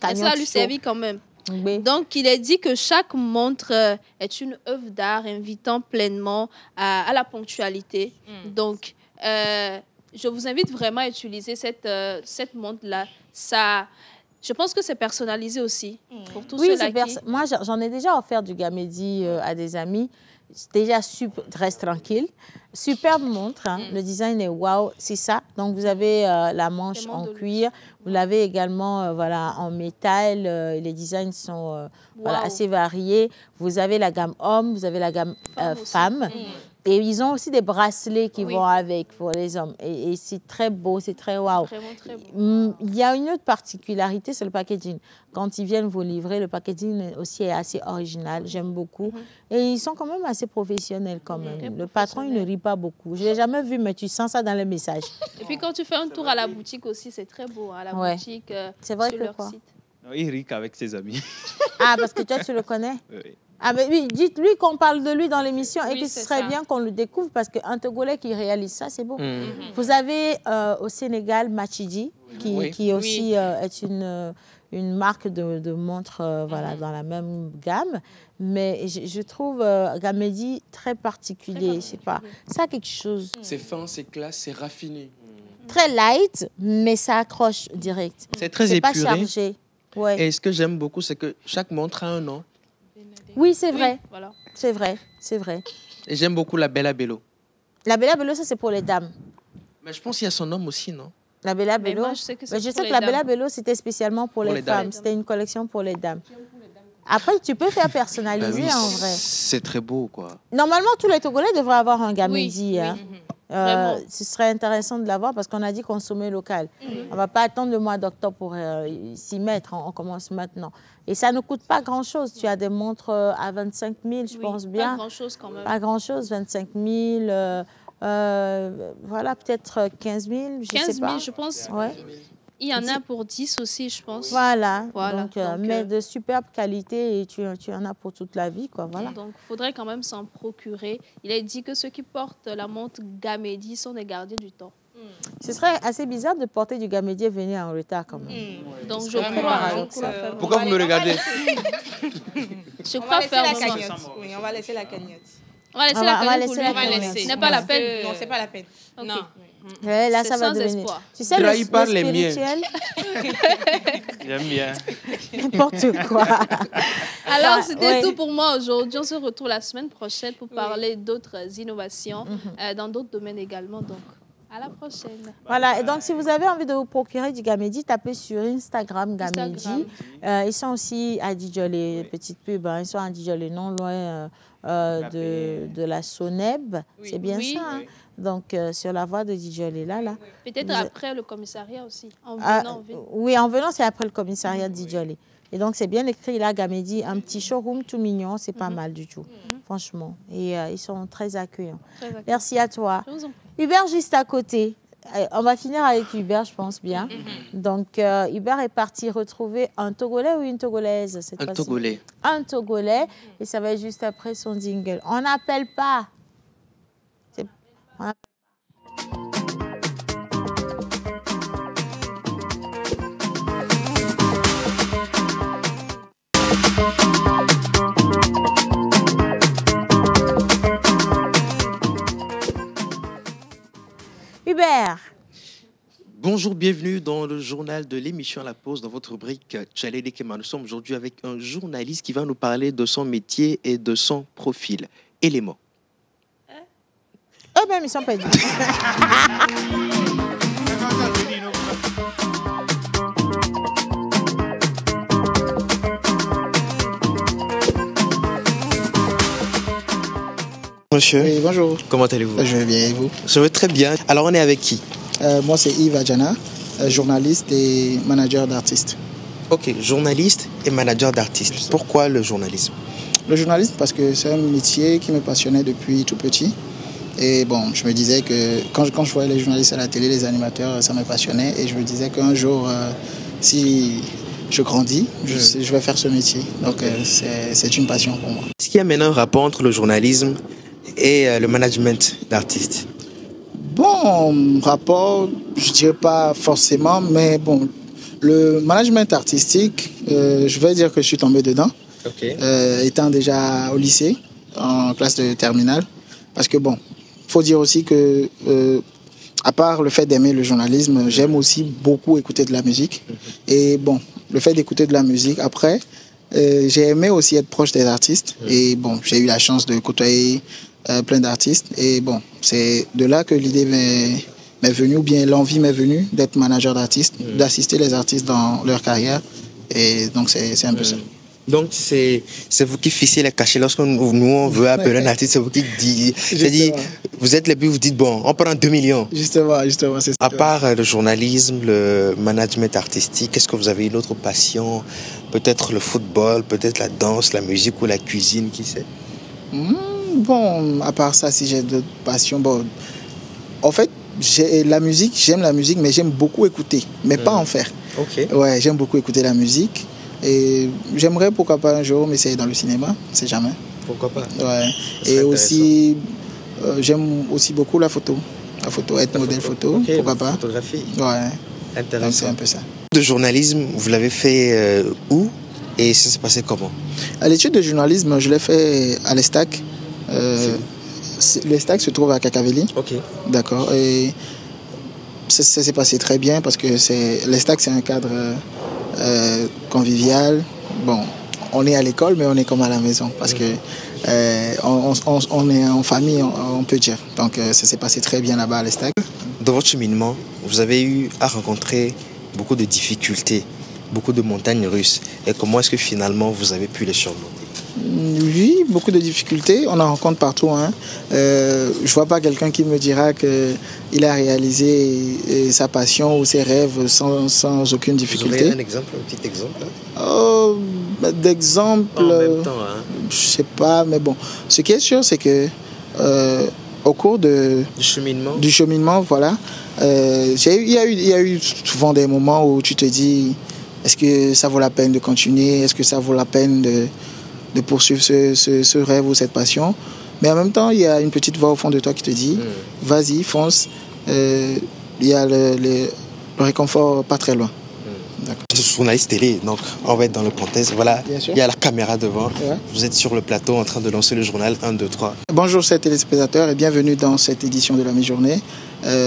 Mais ça va lui servir quand même. Oui. Donc, il est dit que chaque montre est une œuvre d'art invitant pleinement à la ponctualité. Donc, je vous invite vraiment à utiliser cette montre-là. ça, je pense que c'est personnalisé aussi pour tous Oui, ceux-là qui... moi, j'en ai déjà offert du Gamédi à des amis. C'est déjà super, reste tranquille. Superbe montre, hein. Le design est wow, c'est ça. Donc, vous avez la manche en cuir. Vous l'avez également voilà, en métal. Les designs sont voilà, assez variés. Vous avez la gamme homme, vous avez la gamme femme. Et ils ont aussi des bracelets qui vont avec pour les hommes. Et c'est très beau, c'est très wow. Très beau. Il y a une autre particularité, c'est le packaging. Quand ils viennent vous livrer, le packaging aussi est assez original. J'aime beaucoup. Et ils sont quand même assez professionnels quand même. Le patron, il ne rit pas beaucoup. Je ne l'ai jamais vu, mais tu sens ça dans les messages. Et puis quand tu fais un tour à la boutique aussi, c'est très beau. À la boutique, c'est vrai sur que leur quoi? site. Non, il rit qu'avec ses amis. Ah, parce que toi, tu le connais? Oui. Ah, mais oui, dites-lui qu'on parle de lui dans l'émission et que ce c'est serait ça. bien qu'on le découvre parce qu'un Togolais qui réalise ça, c'est beau. Vous avez au Sénégal Machidi, qui aussi est une marque de montres voilà, dans la même gamme. Mais je trouve Gamédi très particulier. Je sais pas. Ça a quelque chose. C'est fin, c'est classe, c'est raffiné. Très light, mais ça accroche direct. C'est très pas épuré. chargé. Ouais. Et ce que j'aime beaucoup, c'est que chaque montre a un nom. Oui, c'est vrai. Oui, voilà. C'est vrai, c'est vrai. Et j'aime beaucoup la Bella Bello. La Bella Bello, ça, c'est pour les dames. Mais je pense qu'il y a son nom aussi, non? La Bella Mais Bello. moi, je sais que c'est Mais je pour sais les que la dames. Bella Bello, c'était spécialement pour les les dames. femmes. C'était une collection pour les dames. Après, tu peux faire personnaliser en vrai. C'est très beau, quoi. Normalement, tous les Togolais devraient avoir un Gamédi. Oui, hein. Vraiment. Ce serait intéressant de l'avoir parce qu'on a dit consommer local. On ne va pas attendre le mois d'octobre pour s'y mettre. On commence maintenant. Et ça ne coûte pas grand-chose. Tu as des montres à 25 000, je pense bien. Pas grand-chose quand même. Pas grand-chose, 25 000. Voilà, peut-être 15 000, je 15 sais 000, pas. je pense. Ouais. Il y en a pour 10 aussi, je pense. Voilà. Voilà. Donc, mais de superbe qualité et tu en as pour toute la vie, quoi. Voilà. Donc, il faudrait quand même s'en procurer. Il est dit que ceux qui portent la montre Gamédi sont des gardiens du temps. Ce serait assez bizarre de porter du Gamédi et venir en retard, quand même. Donc, C'est je vraiment crois. paradoxal. Pourquoi vous me regardez? Je On va crois laisser faire la vraiment. cagnotte. Oui, on va laisser la cagnotte. On va laisser On la va cagnotte laisser pour la lui. cagnotte. Ce n'est pas la peine. Non, c'est pas la peine. Ok. Non. Ouais, là, C'est ça va sans devenir. espoir. Tu sais, Trahis par les miens. spirituel, J'aime bien. n'importe quoi. Alors, c'était ouais. tout pour moi aujourd'hui. On se retrouve la semaine prochaine pour parler d'autres innovations dans d'autres domaines également. Donc, à la prochaine. Voilà, et donc si vous avez envie de vous procurer du Gamédi, tapez sur Instagram Gamédi. Ils sont aussi à Djidjolé, petite pub, hein. Ils sont à Djidjolé, non loin de la Soneb. Oui. C'est bien Oui. ça, hein. Donc sur la voie de Djidjolé, là. Peut-être Vous- après le commissariat aussi. En Ah, venant, en ville. oui, en venant, c'est après le commissariat de Djidjolé. Et donc, c'est bien écrit là, Gamédi, un petit showroom tout mignon, c'est pas mal du tout, franchement. Et ils sont très accueillants. Très accueillant. Merci à toi. Je vous en prie. Hubert, juste à côté. On va finir avec Hubert, je pense bien. Donc, Hubert est parti retrouver un Togolais ou une Togolaise cette Un fois-ci? Togolais. Un Togolais. Et ça va être juste après son jingle. On n'appelle pas. On appelle- Hubert. Bonjour, bienvenue dans le journal de l'émission à la pause, dans votre rubrique Tchalele Kema. Nous sommes aujourd'hui avec un journaliste qui va nous parler de son métier et de son profil. Élément. Eux-mêmes, ils sont perdus. Monsieur, Oui, bonjour. comment allez-vous? Je vais bien et vous? Je vais très bien. Alors, on est avec qui? Moi, c'est Yves Adjana, journaliste et manager d'artistes. Ok, journaliste et manager d'artistes. Pourquoi le journalisme? Le journalisme, parce que c'est un métier qui me passionnait depuis tout petit. Et bon, je me disais que quand je voyais les journalistes à la télé, les animateurs, ça me passionnait. Et je me disais qu'un jour, si je grandis, je vais faire ce métier. Donc, c'est une passion pour moi. Est-ce qu'il y a maintenant un rapport entre le journalisme et le management d'artistes? Bon, rapport, je dirais pas forcément, mais bon, le management artistique, je vais dire que je suis tombé dedans, étant déjà au lycée, en classe de terminale. Parce que bon, faut dire aussi que à part le fait d'aimer le journalisme, j'aime aussi beaucoup écouter de la musique. Et bon, le fait d'écouter de la musique, après, j'ai aimé aussi être proche des artistes. Et bon, j'ai eu la chance de côtoyer plein d'artistes. Et bon, c'est de là que l'idée m'est venue, ou bien l'envie m'est venue d'être manager d'artistes, d'assister les artistes dans leur carrière. Et donc, c'est un peu ça. Donc, c'est vous qui fixez les cachets. Lorsque nous, on veut appeler un artiste, c'est vous qui dites. C'est-à-dire, vous êtes les plus, vous dites, bon, on prend 2 millions. Justement, c'est ça. À part le journalisme, le management artistique, est-ce que vous avez une autre passion? Peut-être le football, peut-être la danse, la musique ou la cuisine, qui sait? Bon, à part ça, si j'ai d'autres passions, bon, en fait, j'aime la musique, mais j'aime beaucoup écouter, mais pas en faire. Ok. Ouais, j'aime beaucoup écouter la musique. Et j'aimerais, pourquoi pas, un jour m'essayer dans le cinéma, on sait jamais. Pourquoi pas? Ouais. Et aussi, j'aime aussi beaucoup la photo. La photo, être modèle photo, okay, pourquoi pas. Photographie. Ouais. Intéressant. C'est un peu ça. De journalisme, vous l'avez fait où et ça s'est passé comment? L'étude de journalisme, je l'ai fait à l'ESTAC. L'ESTAC se trouve à Kakaveli. Ok. D'accord. Et ça s'est passé très bien parce que l'ESTAC, c'est un cadre convivial. Bon, on est à l'école, mais on est comme à la maison parce que on est en famille, on peut dire. Donc, ça s'est passé très bien là-bas à l'ESTAC. Dans votre cheminement, vous avez eu à rencontrer beaucoup de difficultés, beaucoup de montagnes russes. Et comment est-ce que finalement vous avez pu les surmonter? Oui, beaucoup de difficultés. On en rencontre partout. Je ne vois pas quelqu'un qui me dira qu'il a réalisé sa passion ou ses rêves sans aucune difficulté. Vous aurez un exemple, un petit exemple? D'exemple, en même temps, je ne sais pas, mais bon. Ce qui est sûr, c'est que au cours du cheminement, voilà, il y a eu souvent des moments où tu te dis, est-ce que ça vaut la peine de continuer? Est-ce que ça vaut la peine de poursuivre ce rêve ou cette passion? Mais en même temps, il y a une petite voix au fond de toi qui te dit, vas-y, fonce. Il y a le réconfort pas très loin. Je suis journaliste télé, donc on va être dans le contexte. Voilà, il y a la caméra devant. Ouais. Vous êtes sur le plateau en train de lancer le journal 1, 2, 3. Bonjour chers téléspectateurs et bienvenue dans cette édition de la mi-journée.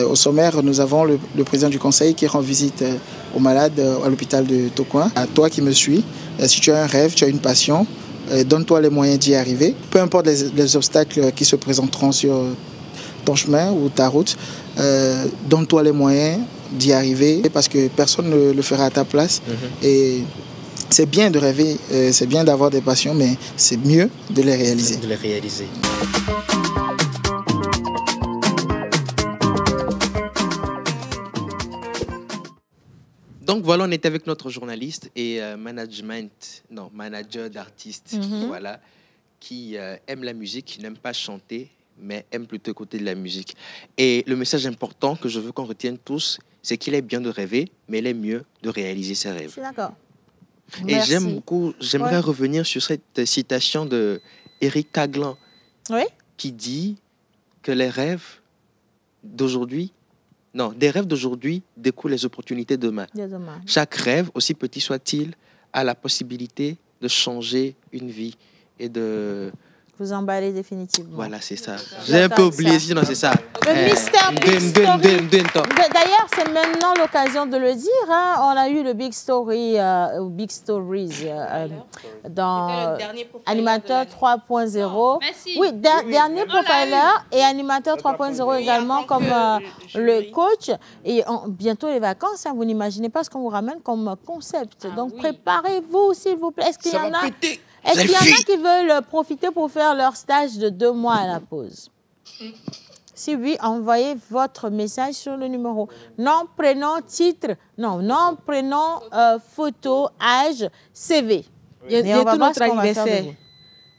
Au sommaire, nous avons le président du conseil qui rend visite aux malades à l'hôpital de Tocoin. À toi qui me suis, si tu as un rêve, tu as une passion, donne-toi les moyens d'y arriver. Peu importe les obstacles qui se présenteront sur ton chemin ou ta route, donne-toi les moyens d'y arriver parce que personne ne le fera à ta place. Et c'est bien de rêver, c'est bien d'avoir des passions, mais c'est mieux de les réaliser. Donc voilà, on était avec notre journaliste et manager d'artistes, voilà, qui aime la musique, qui n'aime pas chanter, mais aime plutôt écouter de la musique. Et le message important que je veux qu'on retienne tous, c'est qu'il est bien de rêver, mais il est mieux de réaliser ses rêves. Je suis d'accord. Et j'aimerais revenir sur cette citation de Eric Caglan, qui dit que les rêves d'aujourd'hui, des rêves d'aujourd'hui découlent les opportunités de demain. Chaque rêve, aussi petit soit-il, a la possibilité de changer une vie et de... Vous emballez définitivement. Voilà, c'est ça. J'ai un peu oublié, sinon c'est ça. Le mystère Big Story. D'ailleurs, c'est maintenant l'occasion de le dire. On a eu le Big Story, Big Stories dans Animateur 3.0. Oui, dernier profiler et Animateur 3.0 également comme le coach. Et bientôt les vacances, vous n'imaginez pas ce qu'on vous ramène comme concept. Donc préparez-vous, s'il vous plaît. Est-ce qu'il y en a? Est-ce qu'il y en a qui veulent profiter pour faire leur stage de 2 mois à la pause? Si oui, envoyez votre message sur le numéro. Nom, prénom, titre. Non, nom, prénom, photo, âge, CV. Bientôt notre anniversaire.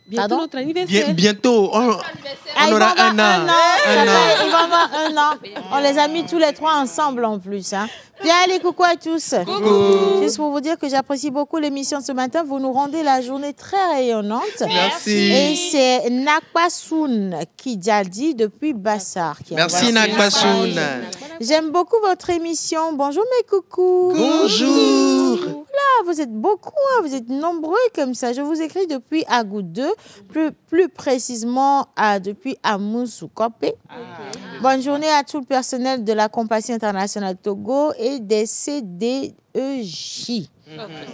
Bientôt notre anniversaire. Bientôt, on aura un an. Il va avoir 1 an. On les a mis tous les 3 ensemble en plus. Bien, allez, coucou à tous. Coucou. Juste pour vous dire que j'apprécie beaucoup l'émission de ce matin. Vous nous rendez la journée très rayonnante. Merci. Et c'est Nakbasoun qui dit depuis Bassar. Merci Nakbasoun. J'aime beaucoup votre émission. Bonjour mes coucous. Bonjour. Là, vous êtes beaucoup, hein, vous êtes nombreux comme ça. Je vous écris depuis Agoudou, plus précisément depuis Amoussou Kopé. Bonne journée à tout le personnel de la Compassion internationale Togo et des CDEJ.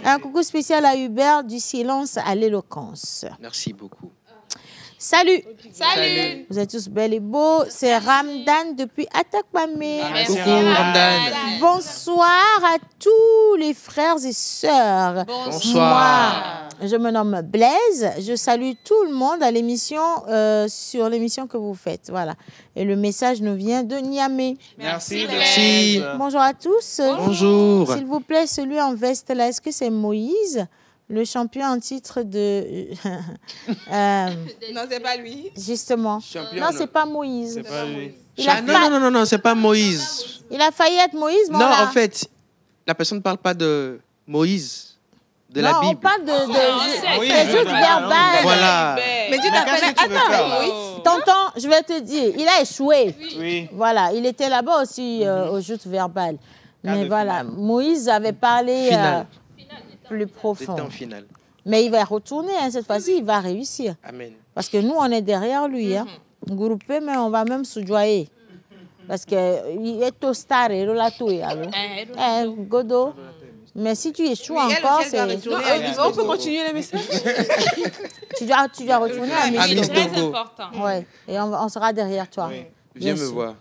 Un coucou spécial à Hubert du silence à l'éloquence. Merci beaucoup. Salut. Salut. Vous êtes tous belles et beaux. C'est Ramdan depuis Atakpamé. Coucou Ramdan. Bonsoir à tous les frères et sœurs. Bonsoir. Moi, je me nomme Blaise. Je salue tout le monde à l'émission, sur l'émission que vous faites. Voilà. Et le message nous vient de Niamey. Merci. Merci. Bonjour à tous. Bonjour. S'il vous plaît, celui en veste là, est-ce que c'est Moïse? Le champion en titre de... Non, c'est pas lui. Justement. Champion, Non, c'est pas Moïse. C'est pas lui. Non, c'est pas Moïse. Il a failli être Moïse, mais Non, on a- en fait, la personne ne parle pas de Moïse, de la Non, on Bible. parle de Oui, c'est juste verbal. Voilà. Mais tu t'appelles... qu'est-ce que tu veux faire, là? Moïse. Tonton, je vais te dire, il a échoué. Oui. Voilà, il était là-bas aussi au joute verbal. Mais de voilà, Moïse avait parlé Finale. plus profond. C'était en finale. Mais il va retourner, hein, cette fois-ci, il va réussir. Amen. Parce que nous, on est derrière lui. Hein. Groupé, mais on va même soudoyer. Parce qu'il est tostar, il est là tout. Godo. Mais si tu échoues Oui, elle encore, aussi, elle doit c'est... retourner à On peut continuer les messages. tu dois retourner à À Miss Miss Togo. Ouais. Et on sera derrière toi. Viens Bien me sûr. voir.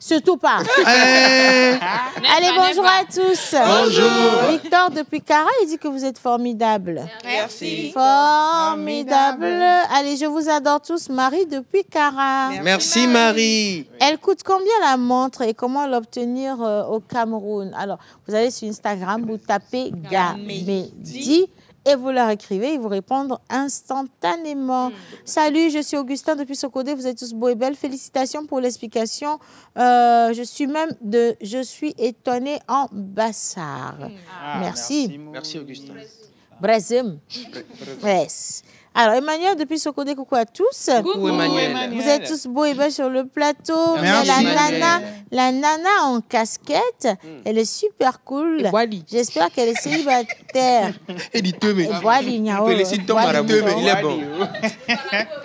Surtout pas. Allez, bonjour à tous. Bonjour. Victor depuis Cara, il dit que vous êtes formidable. Merci. Formidable. Allez, je vous adore tous. Marie depuis Cara. Merci Marie. Elle coûte combien la montre et comment l'obtenir au Cameroun? Alors, vous allez sur Instagram, vous tapez Gamedi et vous leur écrivez, ils vous répondent instantanément. Salut, je suis Augustin depuis Sokodé, vous êtes tous beaux et belles. Félicitations pour l'explication. Je suis étonnée en Bassar. Merci. Merci Augustin. Brésil. Yes. Alors, Emmanuel, depuis Sokodé, coucou à tous. Coucou Emmanuel. Vous êtes tous beaux et belles sur le plateau. Merci. Mais la nana en casquette, elle est super cool. J'espère qu'elle est célibataire. Éditez-moi. Félicite ton marabout, il est bon.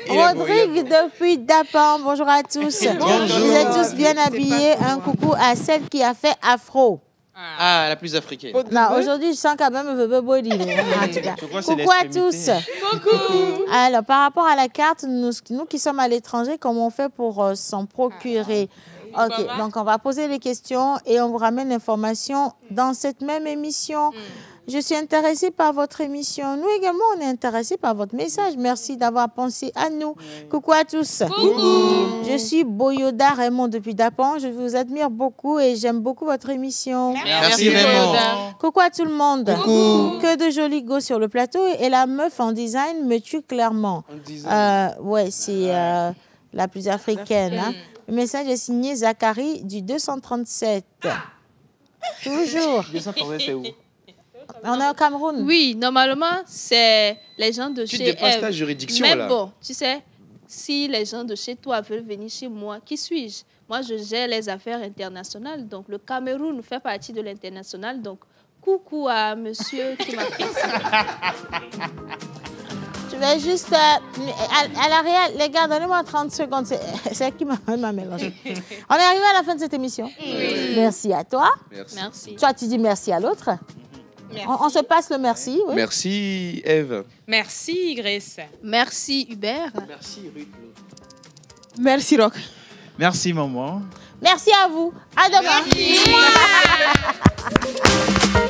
Rodrigue depuis Dapan, bonjour à tous. Bonjour. Vous êtes tous bien habillés. Un coucou à celle qui a fait afro. Ah, la plus africaine. Non, aujourd'hui, je sens quand même un peu beau. Coucou à tous. Coucou. Alors, par rapport à la carte, nous qui sommes à l'étranger, comment on fait pour s'en procurer? Ok, donc on va poser les questions et on vous ramène l'information dans cette même émission. Je suis intéressée par votre émission. Nous également, on est intéressés par votre message. Merci d'avoir pensé à nous. Coucou à tous. Coucou. Je suis Boyoda Raymond depuis Dapan. Je vous admire beaucoup et j'aime beaucoup votre émission. Merci Raymond. Coucou à tout le monde. Coucou. Que de jolis go sur le plateau et la meuf en design me tue clairement. Ouais, c'est la plus africaine. Hein. Le message est signé Zachary du 237. Toujours. 237, c'est où? On est au Cameroun. Oui, normalement, c'est les gens de Tu chez dépasses Eve. ta juridiction, Mais là. bon, tu sais, si les gens de chez toi veulent venir chez moi, qui suis-je? Moi, je gère les affaires internationales. Donc, le Cameroun fait partie de l'international. Donc, coucou à monsieur qui m'a fait ça. Je vais juste... à l'arrière, les gars, donnez-moi 30 secondes. C'est elle qui m'a mélangé. On est arrivé à la fin de cette émission. Oui. Merci à toi. Merci. Toi, tu dis merci à l'autre. On se passe le merci. Oui. Merci Eve. Merci Grace. Merci Hubert. Merci Ruth. Merci Rock. Merci maman. Merci à vous. À demain. Merci.